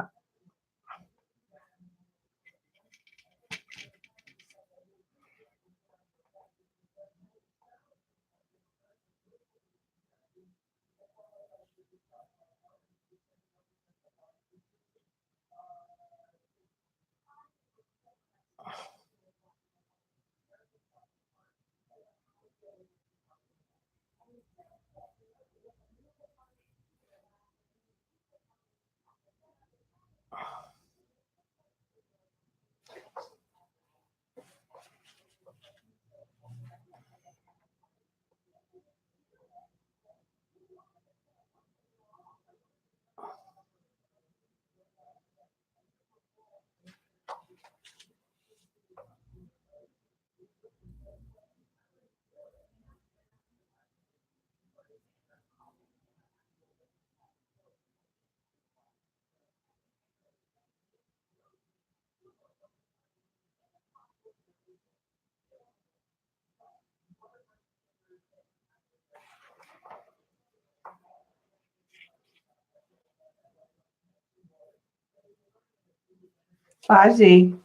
Bye, Z.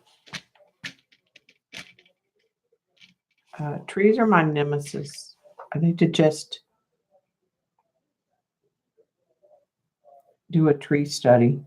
Trees are my nemesis. I need to just do a tree study.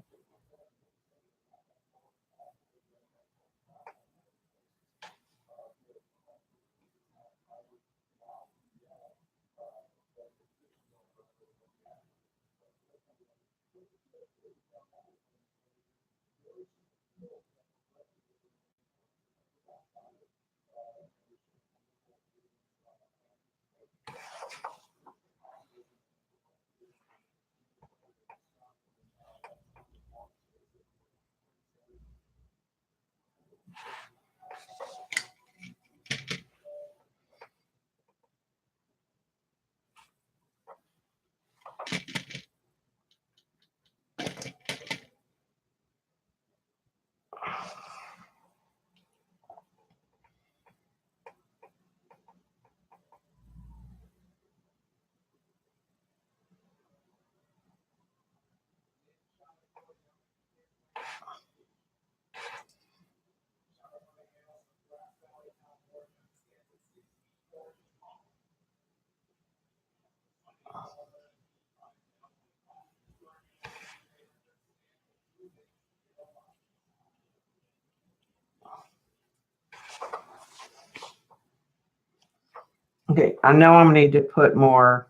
Okay, I know I'm going to need to put more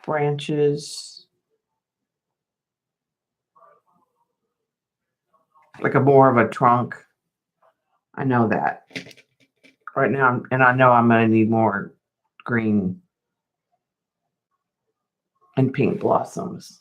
branches, like a more of a trunk. I know that right now, and I know I'm going to need more green and pink blossoms.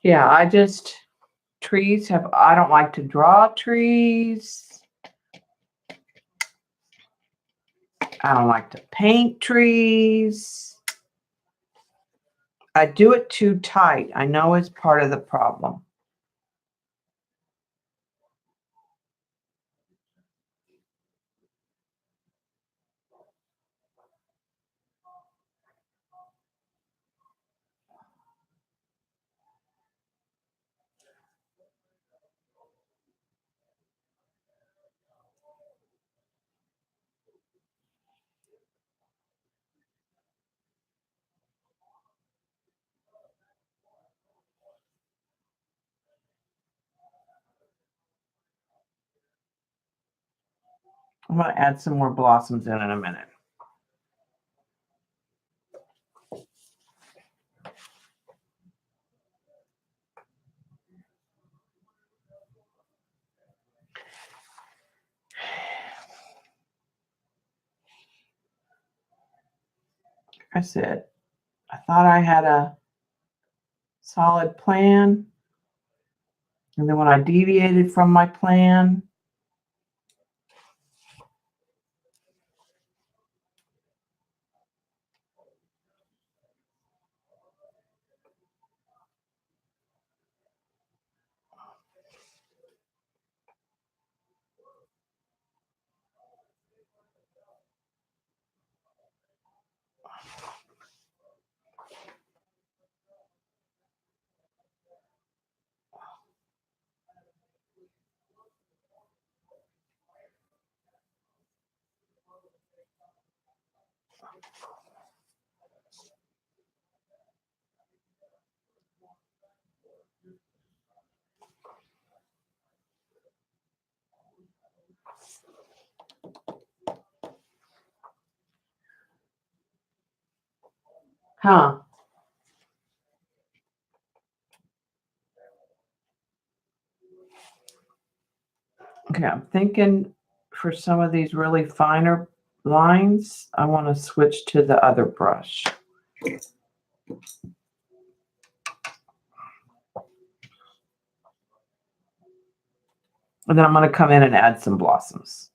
Yeah, I don't like to draw trees. I don't like to paint trees. I do it too tight. I know it's part of the problem. I'm going to add some more blossoms in a minute. I said, I thought I had a solid plan. And then when I deviated from my plan, huh? Okay, I'm thinking for some of these really finer lines, I want to switch to the other brush. And then I'm going to come in and add some blossoms.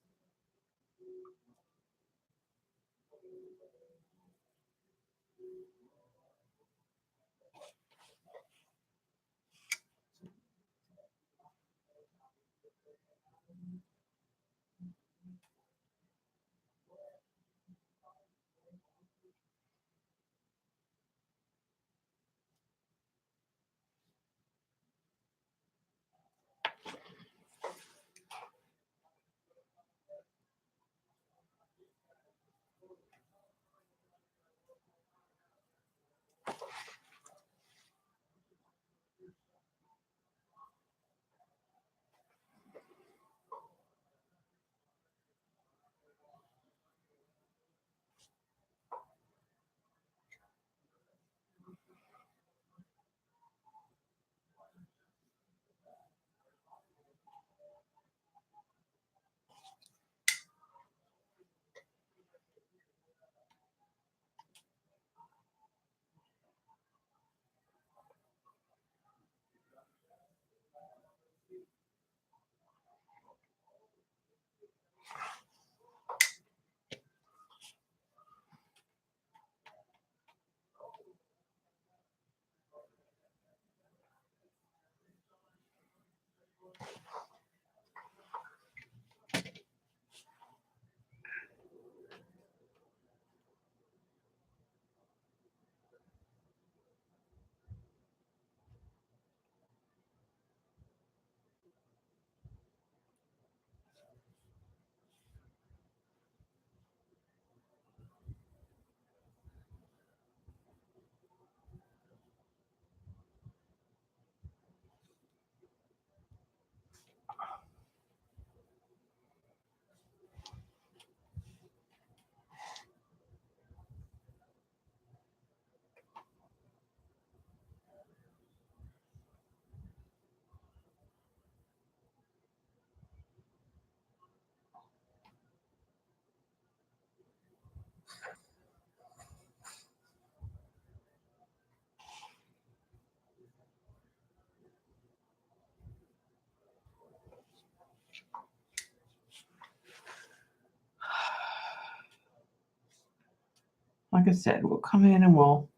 Like I said, we'll come in and we'll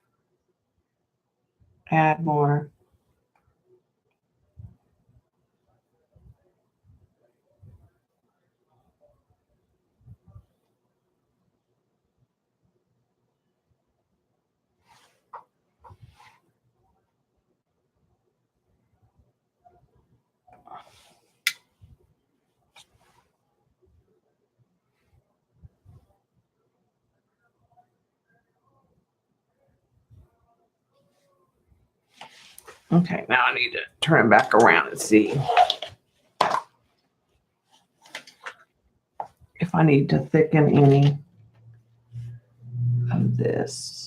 add more. Okay, now I need to turn it back around and see if I need to thicken any of this.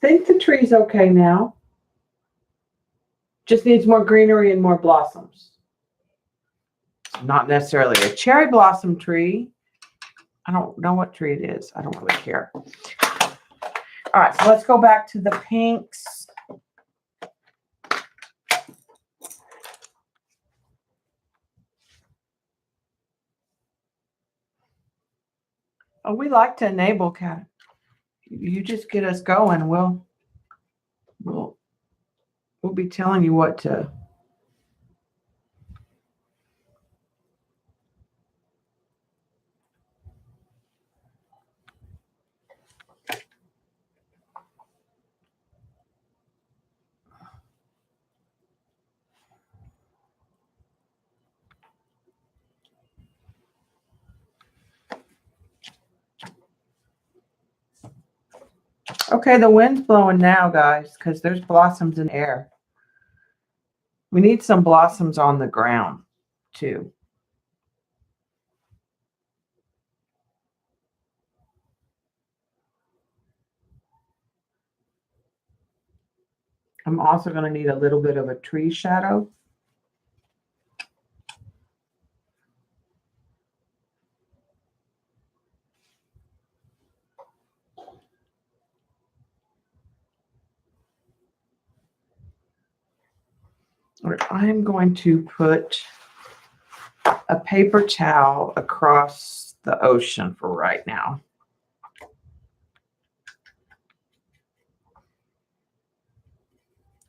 think the tree's okay now. Just needs more greenery and more blossoms. Not necessarily a cherry blossom tree. I don't know what tree it is. I don't really care. All right, so let's go back to the pinks. Oh, we like to enable, Kat. You just get us going. We'll be telling you what to. Okay, the wind's blowing now, guys, because there's blossoms in the air. We need some blossoms on the ground, too. I'm also going to need a little bit of a tree shadow. I'm going to put a paper towel across the ocean for right now.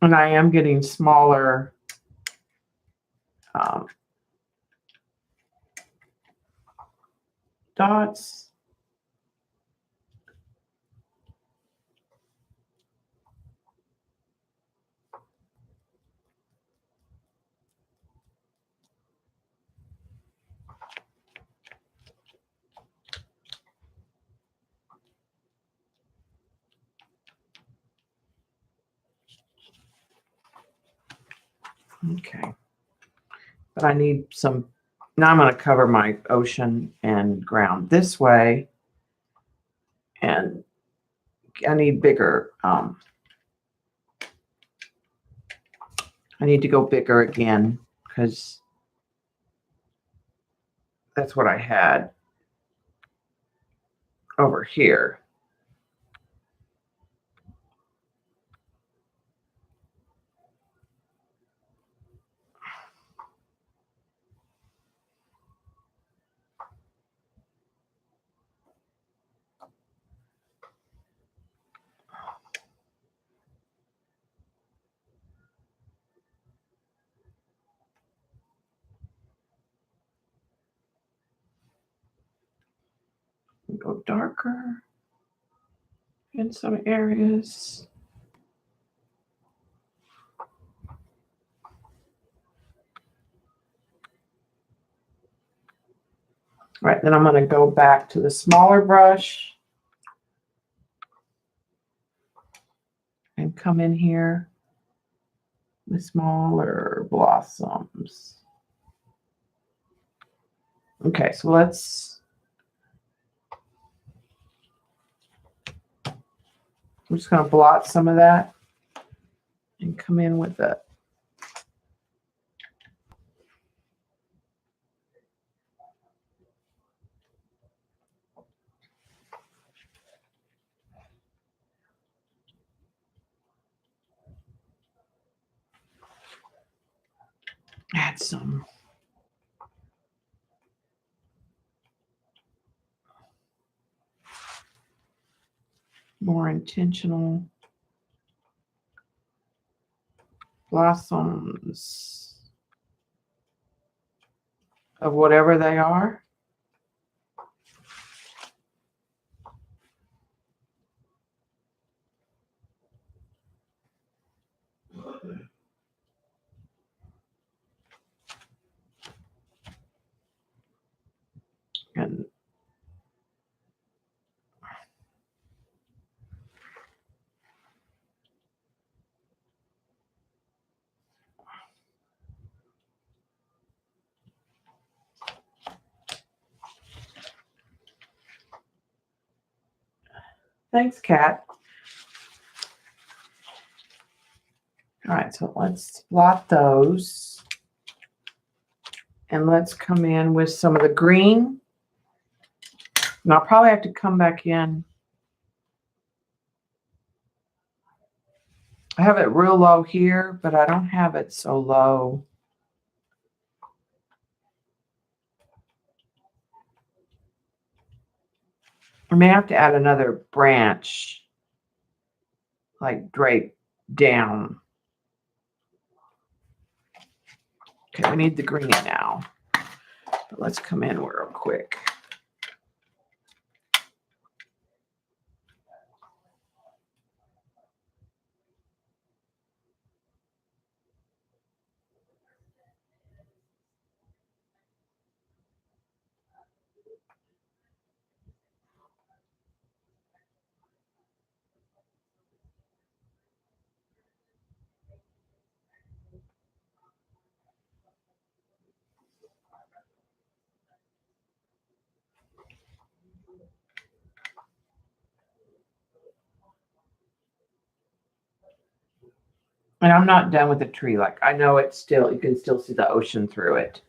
And I am getting smaller dots. Okay. But I need some, now I'm going to cover my ocean and ground this way. And I need bigger, I need to go bigger again because that's what I had over here. Go darker in some areas. Right, then I'm going to go back to the smaller brush and come in here with smaller blossoms. Okay, so I'm just going to blot some of that and come in with it. Add some more intentional blossoms of whatever they are. And thanks, Kat. All right, so let's blot those. And let's come in with some of the green. And I'll probably have to come back in. I have it real low here, but I don't have it so low. I may have to add another branch, like drape down. Okay, we need the green now. But let's come in real quick. And I'm not done with the tree. Like, I know it's still, you can still see the ocean through it.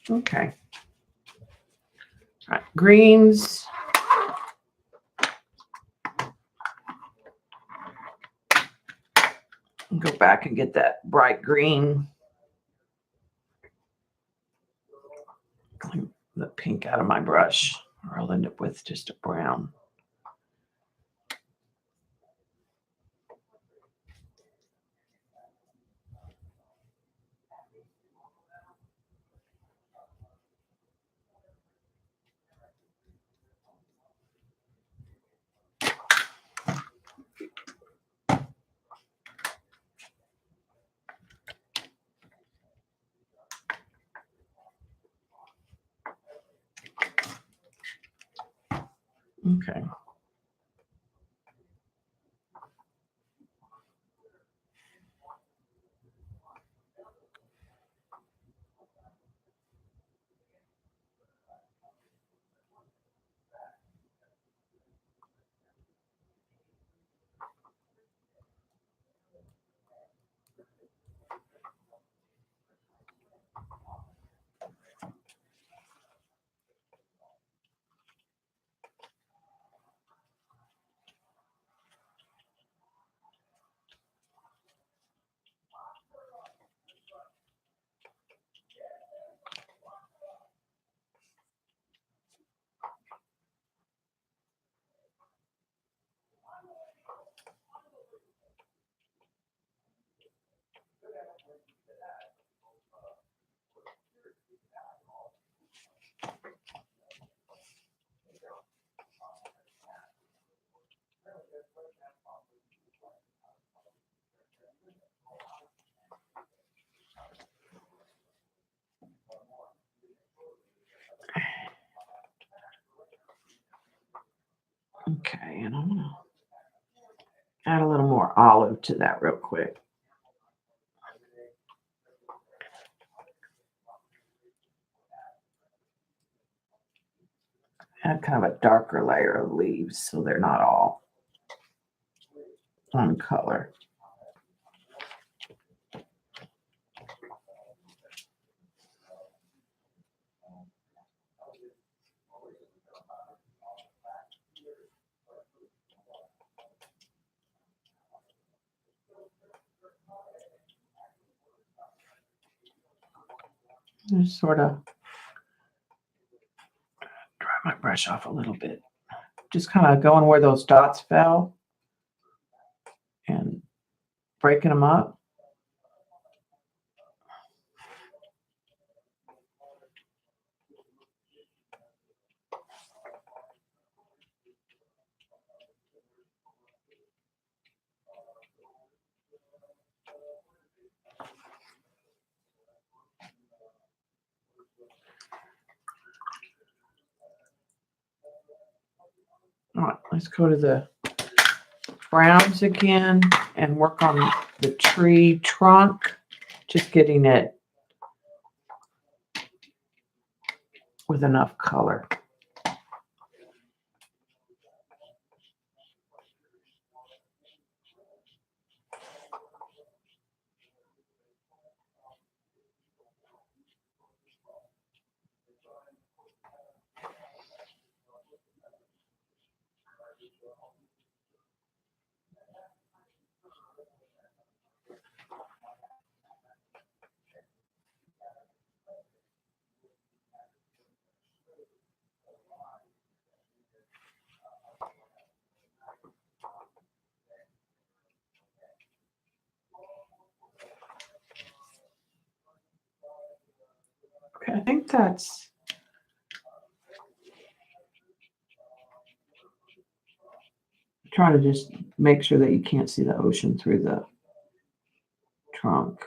Okay. All right, greens. Go back and get that bright green. Clean the pink out of my brush, or I'll end up with just a brown. Okay. Okay, and I'm gonna add a little more olive to that real quick. Add kind of a darker layer of leaves so they're not all one color. Just sort of dry my brush off a little bit. Just kind of going where those dots fell and breaking them up. All right, let's go to the browns again and work on the tree trunk, just getting it with enough color. Okay, I think that's try to just make sure that you can't see the ocean through the trunk.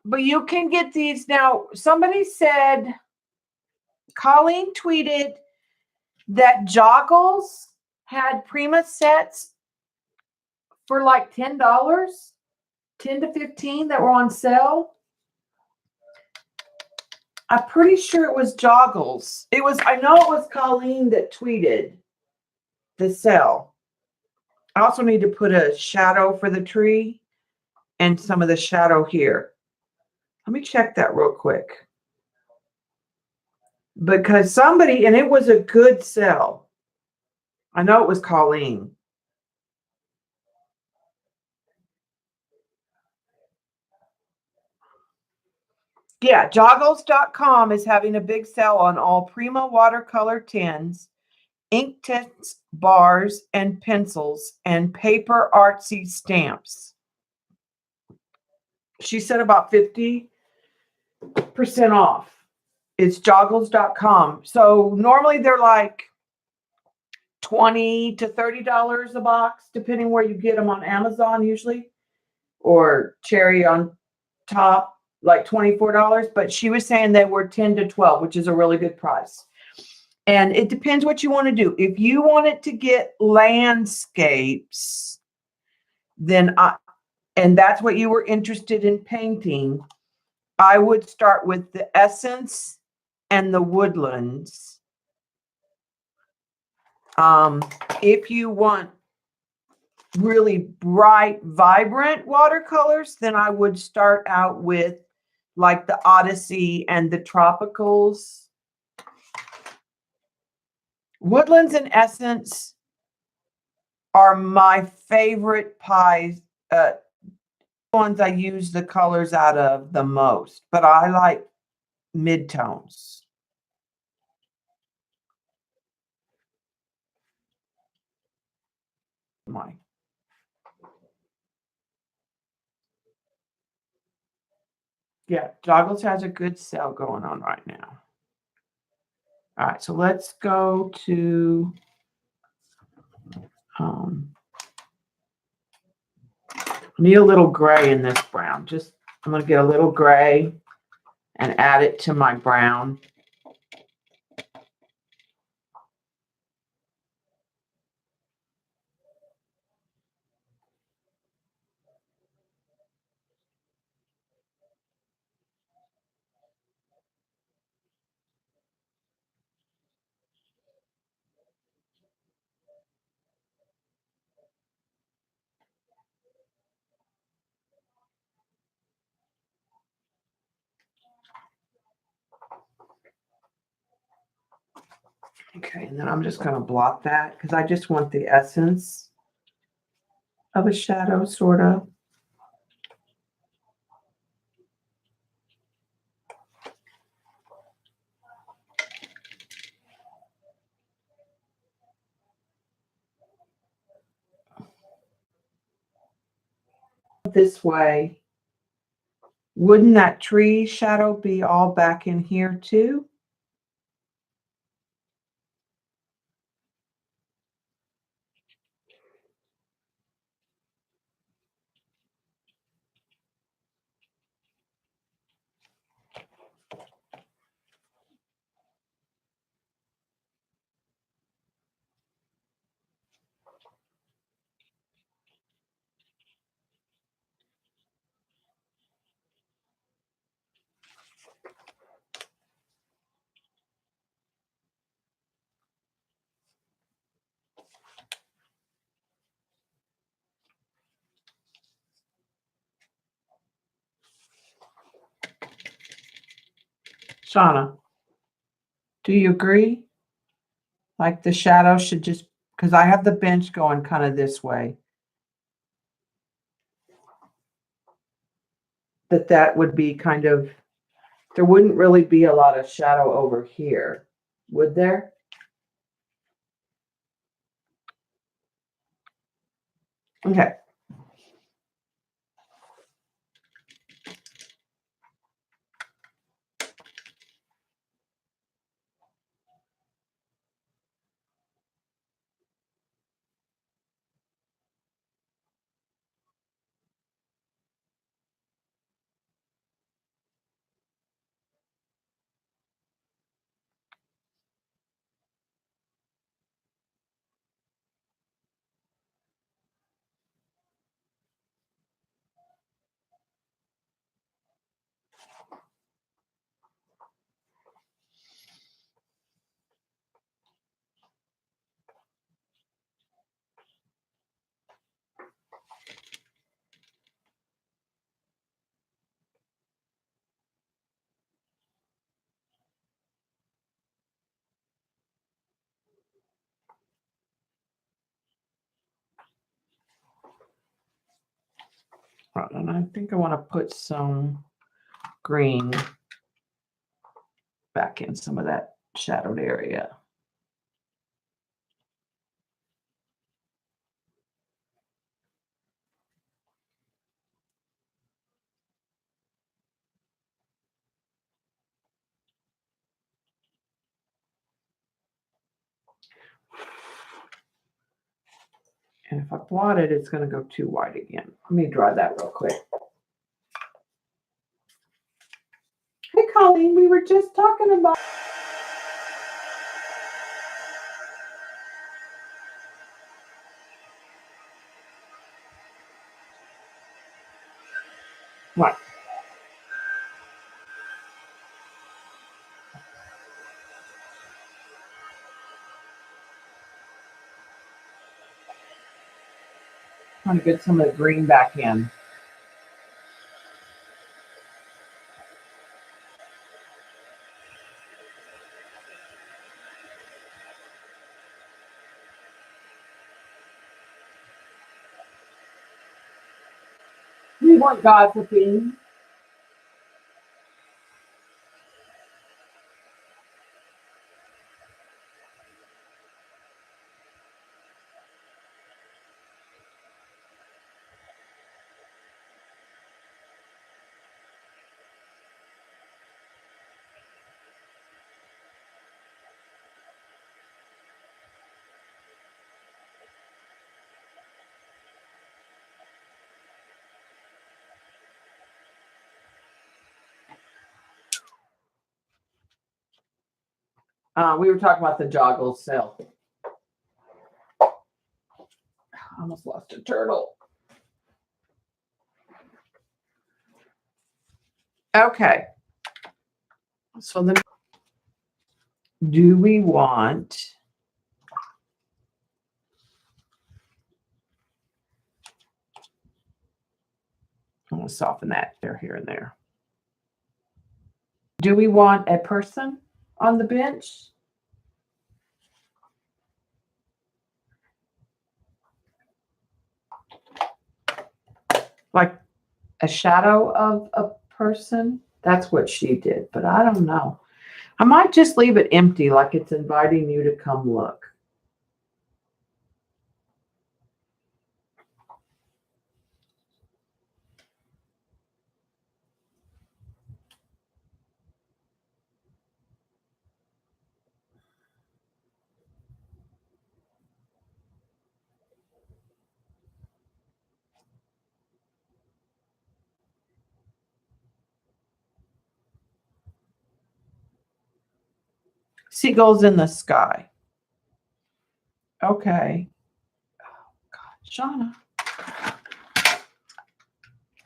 But you can get these now. Somebody said, Colleen tweeted that Joggles had Prima sets for like $10, 10 to 15 that were on sale. I'm pretty sure it was Joggles. I know it was Colleen that tweeted the sale. I also need to put a shadow for the tree and some of the shadow here. Let me check that real quick. Because somebody, and it was a good sell. I know it was Colleen. Yeah, joggles.com is having a big sale on all Prima watercolor tins, ink tints, bars, and pencils, and paper artsy stamps. She said about 50% off. It's joggles.com. So normally they're like $20 to $30 a box, depending where you get them on Amazon usually, or Cherry on top, like $24. But she was saying they were 10 to 12, which is a really good price. And it depends what you want to do. If you wanted to get landscapes, then and that's what you were interested in painting, I would start with the Essence and the Woodlands. If you want really bright, vibrant watercolors, then I would start out with like the Odyssey and the Tropicals. Woodlands and Essence are my favorite pies, ones I use the colors out of the most, but I like midtones. Yeah, Joggles has a good sale going on right now. All right, so let's go to need a little gray in this brown. I'm going to get a little gray and add it to my brown. Okay, and then I'm just going to blot that because I just want the essence of a shadow, sort of. This way, Wouldn't that tree shadow be all back in here too? Shauna, do you agree? Like the shadow should just, because I have the bench going kind of this way, that would be kind of, there wouldn't really be a lot of shadow over here, would there? Okay. Right, and I think I want to put some green back in some of that shadowed area. And if I blot it, it's going to go too white again. Let me dry that real quick. Hey, Colleen, we were just talking about. What? Trying to get some of the green back in. We want gossiping. We were talking about the joggle sale. I almost lost a turtle. Okay. So then, do we want? I'm going to soften that there, here, and there. Do we want a person on the bench? Like a shadow of a person? That's what she did, but I don't know. I might just leave it empty, like it's inviting you to come look. Seagulls in the sky. Okay. Oh, God, Shauna.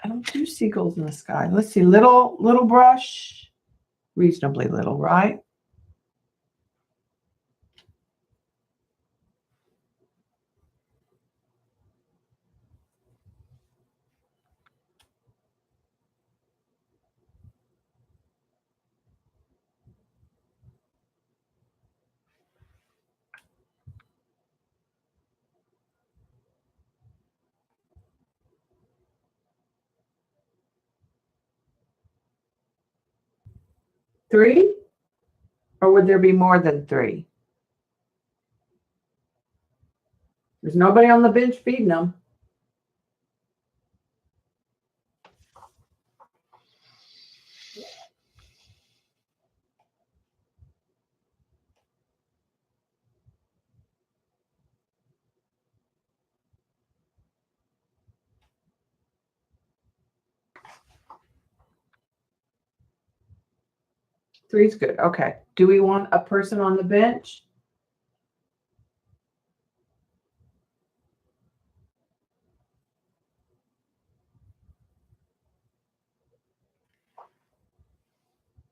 I don't do seagulls in the sky. Let's see. Little brush. Reasonably little, right? Three? Or would there be more than three? There's nobody on the bench feeding them. Three's good. Okay. Do we want a person on the bench?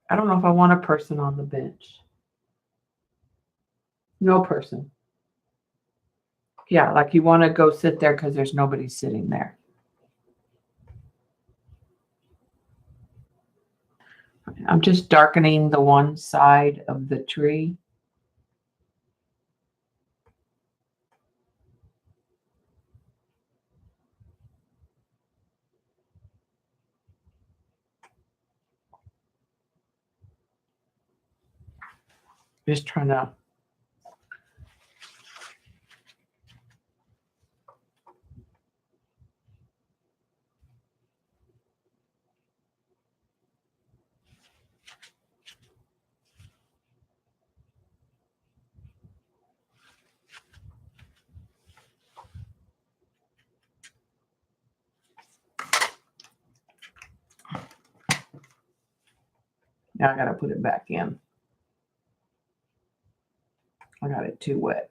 I don't know if I want a person on the bench. No person. Yeah, like you want to go sit there because there's nobody sitting there. I'm just darkening the one side of the tree. Just trying to. Now I got to put it back in. I got it too wet.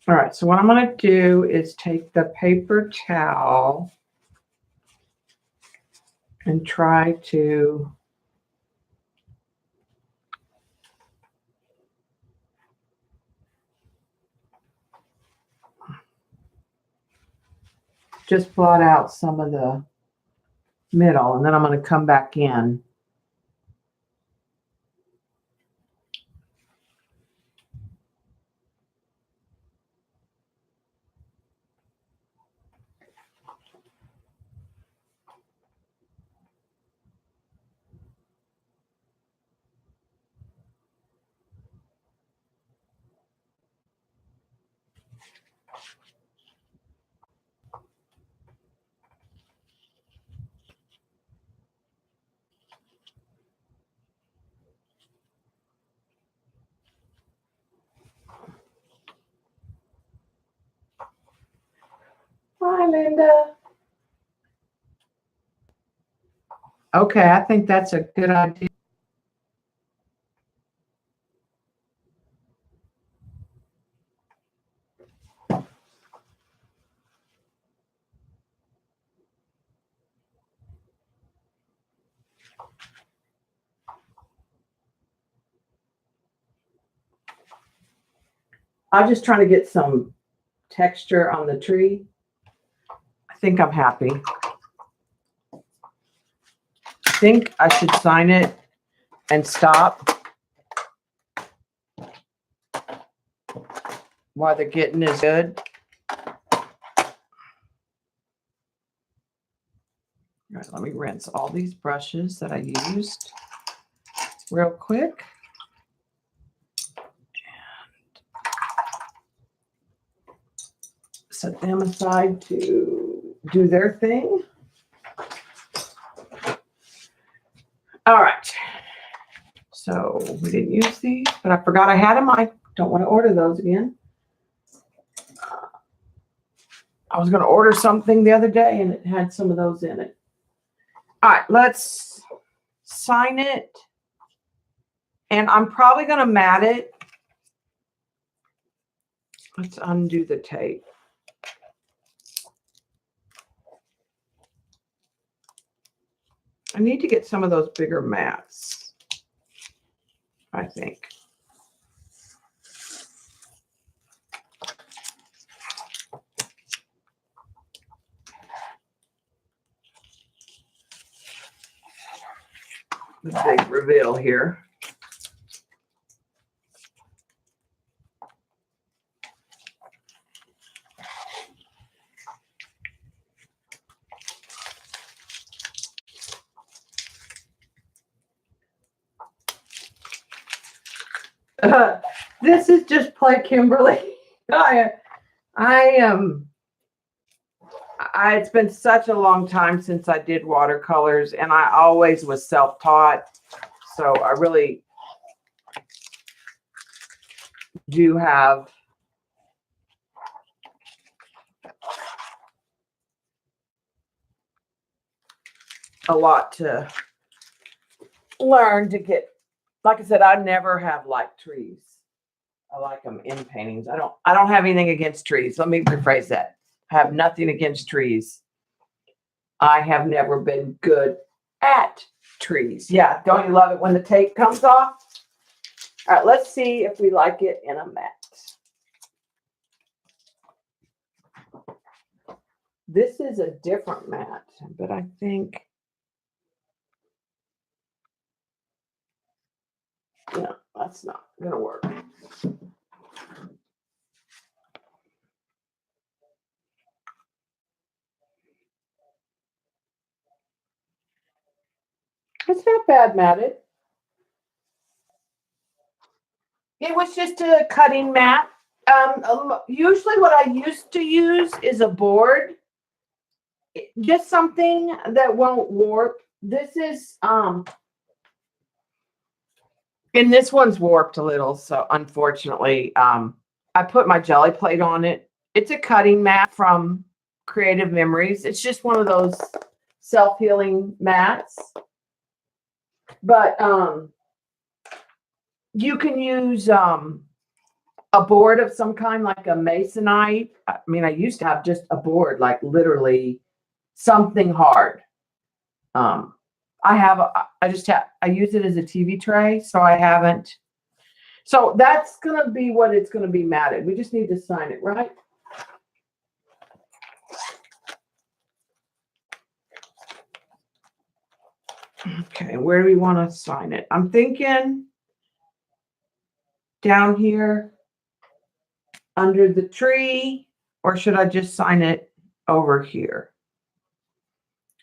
All right, so what I'm going to do is take the paper towel and try to just blot out some of the middle, and then I'm going to come back in. Hi, Linda. Okay, I think that's a good idea. I'm just trying to get some texture on the tree. I think I'm happy. I think I should sign it and stop while the getting is good. All right, let me rinse all these brushes that I used real quick. Set them aside to do their thing. All right. So we didn't use these, but I forgot I had them. I don't want to order those again. I was going to order something the other day and it had some of those in it. All right, let's sign it. And I'm probably going to mat it. Let's undo the tape. I need to get some of those bigger mats, I think. The big reveal here. This is just play Kimberly. It's been such a long time since I did watercolors, and I always was self-taught. So I really do have a lot to learn to get. Like I said, I never have liked trees. I like them in paintings. I don't have anything against trees. Let me rephrase that. I have nothing against trees. I have never been good at trees. Yeah, don't you love it when the tape comes off? All right, let's see if we like it in a mat. This is a different mat, but I think, no, that's not going to work. It's not bad matted. It was just a cutting mat. Usually what I used to use is a board. Just something that won't warp. This is, and this one's warped a little, so unfortunately, I put my jelly plate on it. It's a cutting mat from Creative Memories. It's just one of those self-healing mats. But you can use a board of some kind, like a masonite. I mean, I used to have just a board, like literally something hard. I use it as a TV tray, so I haven't. So that's going to be what it's going to be matted. We just need to sign it, right? Okay, where do we want to sign it? I'm thinking down here under the tree, or should I just sign it over here?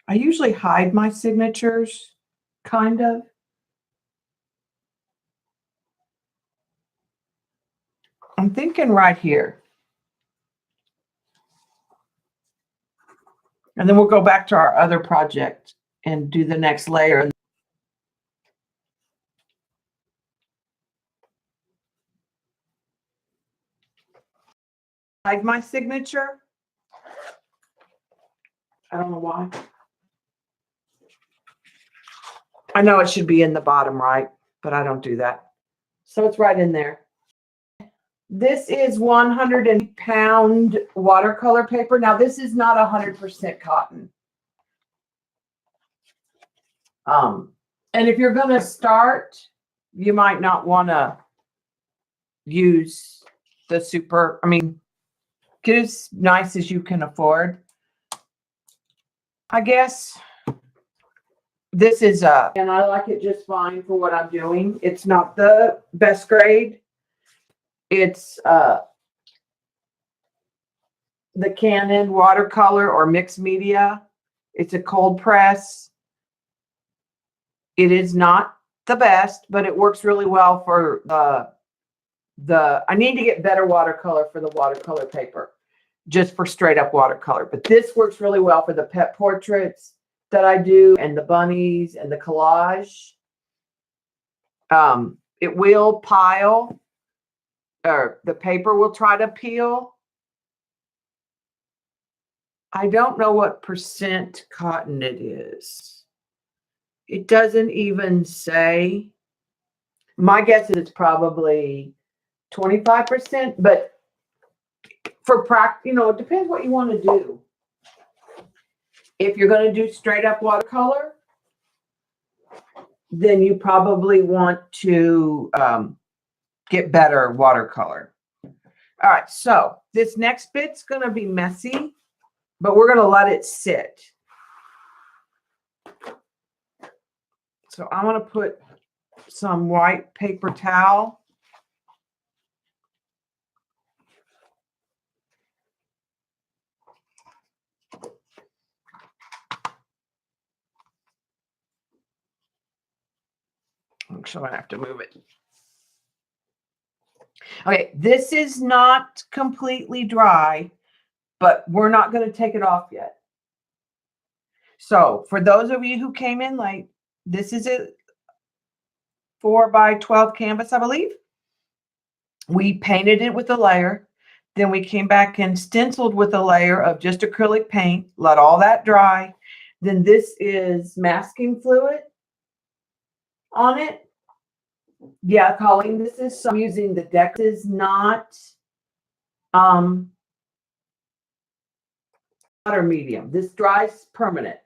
I usually hide my signatures, kind of. I'm thinking right here. And then we'll go back to our other project and do the next layer. Hide my signature. I don't know why. I know it should be in the bottom right, but I don't do that. So it's right in there. This is 100-pound watercolor paper. Now, this is not 100% cotton. And if you're going to start, you might not want to use the super, I mean, get as nice as you can afford. I guess this is and I like it just fine for what I'm doing. It's not the best grade. It's the Canon watercolor or mixed media. It's a cold press. It is not the best, but it works really well for I need to get better watercolor for the watercolor paper. just for straight up watercolor. But this works really well for the pet portraits that I do and the bunnies and the collage. It will pile, or the paper will try to peel. I don't know what percent cotton it is. It doesn't even say. My guess is it's probably 25%, but for practice, it depends what you want to do. If you're going to do straight up watercolor, then you probably want to get better watercolor. All right, so this next bit's going to be messy, but we're going to let it sit. So I'm going to put some white paper towel. So I have to move it. Okay, this is not completely dry, but we're not going to take it off yet. So for those of you who came in late, this is a 4x12 canvas, I believe. We painted it with a layer. Then we came back and stenciled with a layer of just acrylic paint, let all that dry. Then this is masking fluid on it. Yeah, Colleen, this is I'm using the deck. This is not water medium. This dries permanent.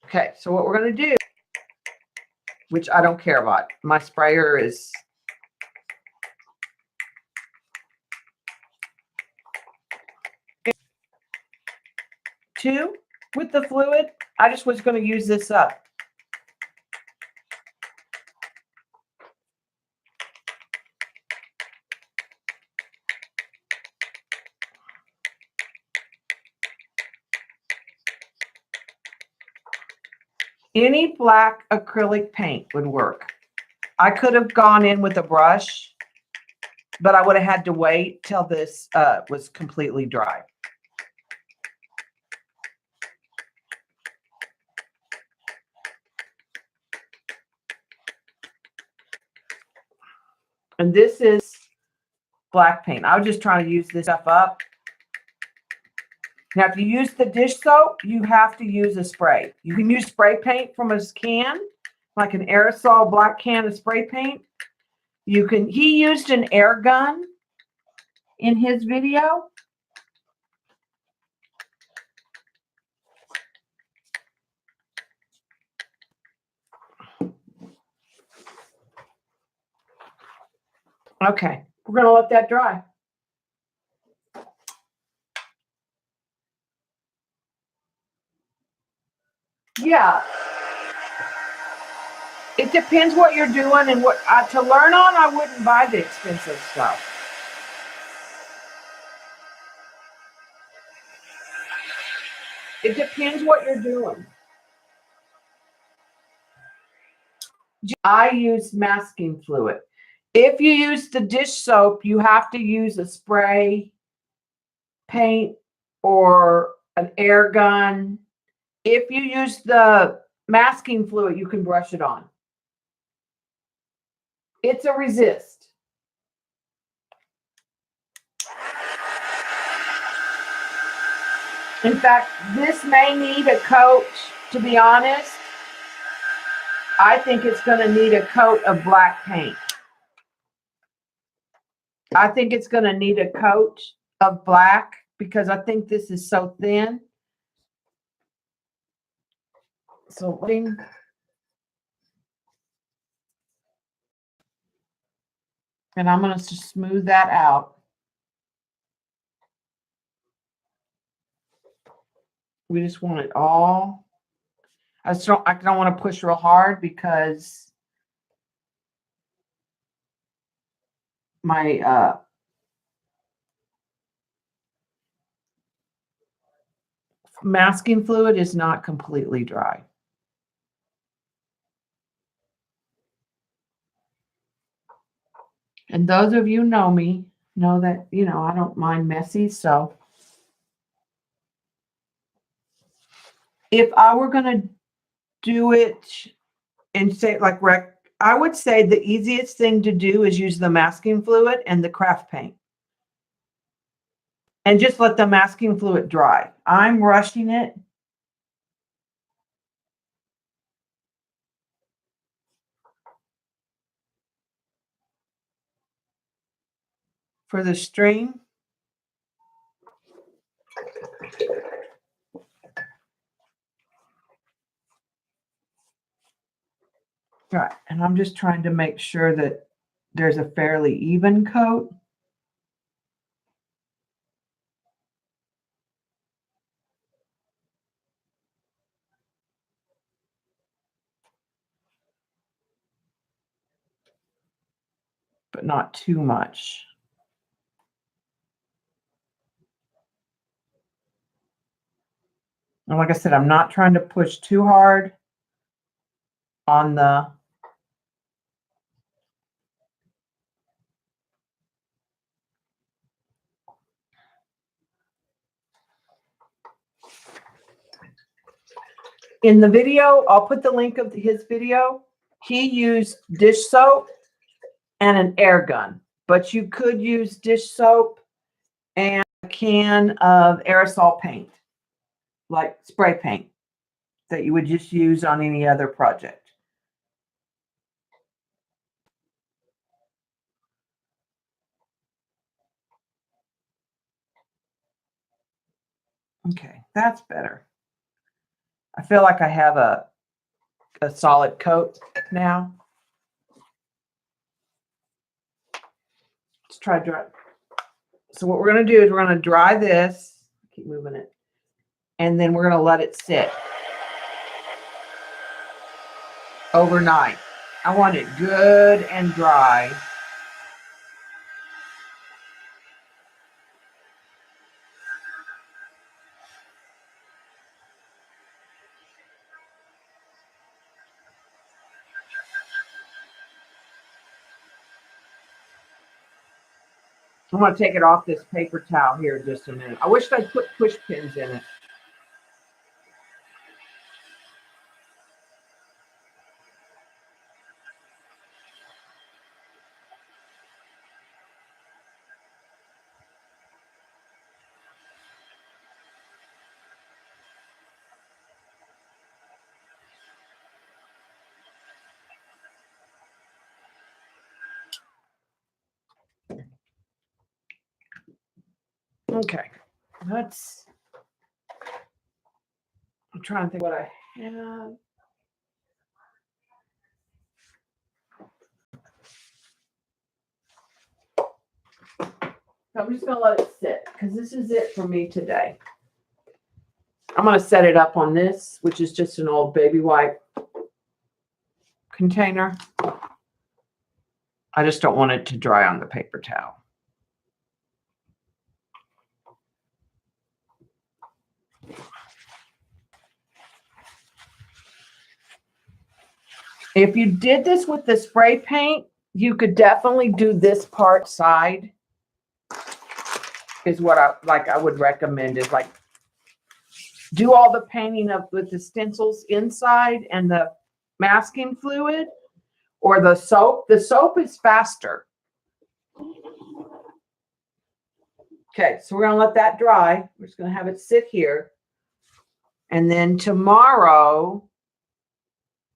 Okay, so what we're going to do, which I don't care about, my sprayer is two with the fluid. I just was going to use this up. Any black acrylic paint would work. I could have gone in with a brush, but I would have had to wait till this was completely dry. And this is black paint. I was just trying to use this stuff up. Now, if you use the dish soap, you have to use a spray. You can use spray paint from a can, like an aerosol black can of spray paint. He used an air gun in his video. Okay, we're going to let that dry. Yeah. It depends what you're doing and what to learn on. I wouldn't buy the expensive stuff. It depends what you're doing. I use masking fluid. If you use the dish soap, you have to use a spray paint or an air gun. If you use the masking fluid, you can brush it on. It's a resist. In fact, this may need a coat, to be honest. I think it's going to need a coat of black paint. I think it's going to need a coat of black because I think this is so thin. So, and I'm going to smooth that out. We just want it all. I don't want to push real hard because my masking fluid is not completely dry. And those of you know me know that, I don't mind messy. So if I were going to do it and say like I would say the easiest thing to do is use the masking fluid and the craft paint. And just let the masking fluid dry. I'm rushing it. For the string. Right, and I'm just trying to make sure that there's a fairly even coat. But not too much. And like I said, I'm not trying to push too hard on the in the video. I'll put the link of his video. He used dish soap and an air gun, but you could use dish soap and a can of aerosol paint, like spray paint that you would just use on any other project. Okay, that's better. I feel like I have a solid coat now. Let's try dry. So what we're going to do is we're going to dry this. Keep moving it. And then we're going to let it sit overnight. I want it good and dry. I'm going to take it off this paper towel here in just a minute. I wish I'd put push pins in it. Okay, I'm trying to think what I have. I'm just going to let it sit because this is it for me today. I'm going to set it up on this, which is just an old baby wipe container. I just don't want it to dry on the paper towel. If you did this with the spray paint, you could definitely do this part side is what I would recommend is like do all the painting up with the stencils inside and the masking fluid or the soap. The soap is faster. Okay, so we're going to let that dry. We're just going to have it sit here. And then tomorrow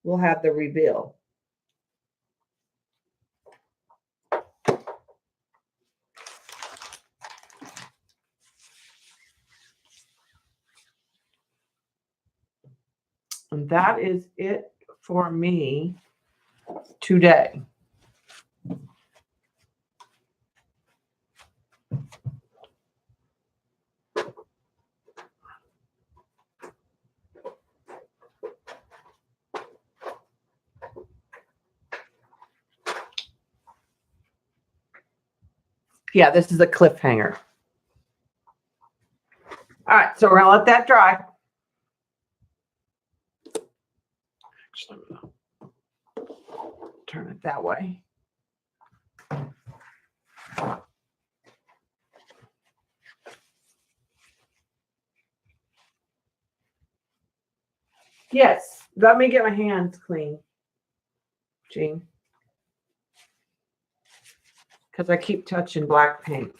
we'll have the reveal. And that is it for me today. Yeah, this is a cliffhanger. All right, so we're going to let that dry. Actually, I'm going to turn it that way. Yes. Let me get my hands clean, Jean. Because I keep touching black paint.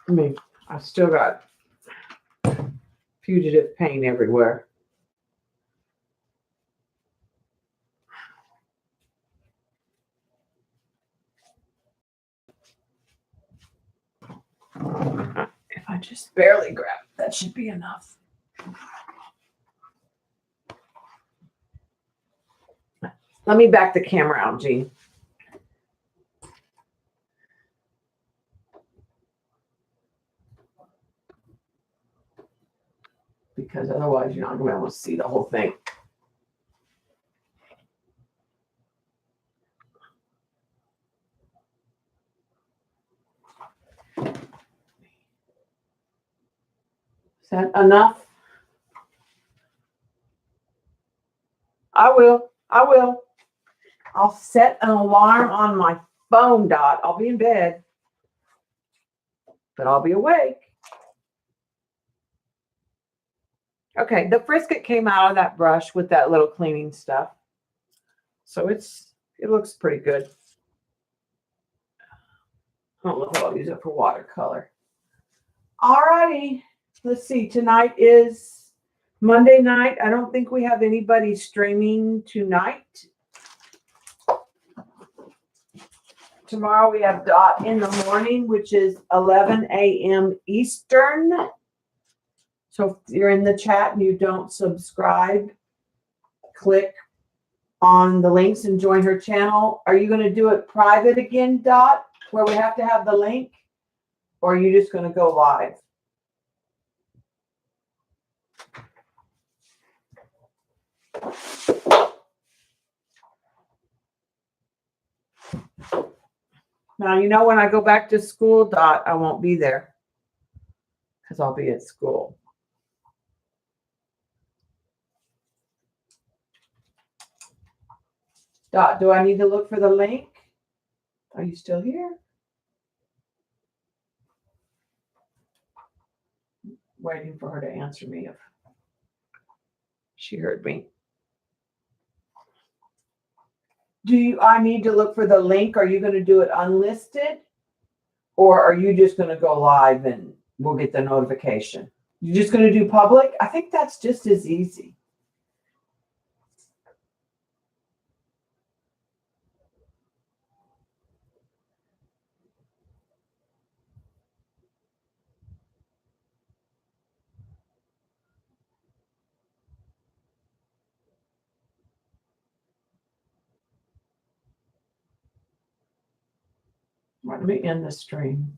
I mean, I still got fugitive paint everywhere. If I just barely grab it, that should be enough. Let me back the camera out, Jean. Because otherwise you're not going to be able to see the whole thing. Is that enough? I will. I'll set an alarm on my phone, Dot. I'll be in bed, but I'll be awake. Okay, the frisket came out of that brush with that little cleaning stuff. So it looks pretty good. I don't know if I'll use it for watercolor. All righty. Let's see. Tonight is Monday night. I don't think we have anybody streaming tonight. Tomorrow we have Dot in the morning, which is 11 a.m. Eastern. So if you're in the chat and you don't subscribe, click on the links and join her channel. Are you going to do it private again, Dot, where we have to have the link? Or are you just going to go live? Now, you know, when I go back to school, Dot, I won't be there because I'll be at school. Dot, do I need to look for the link? Are you still here? Waiting for her to answer me if she heard me. I need to look for the link? Are you going to do it unlisted? Or are you just going to go live and we'll get the notification? You're just going to do public? I think that's just as easy. Let me end the stream.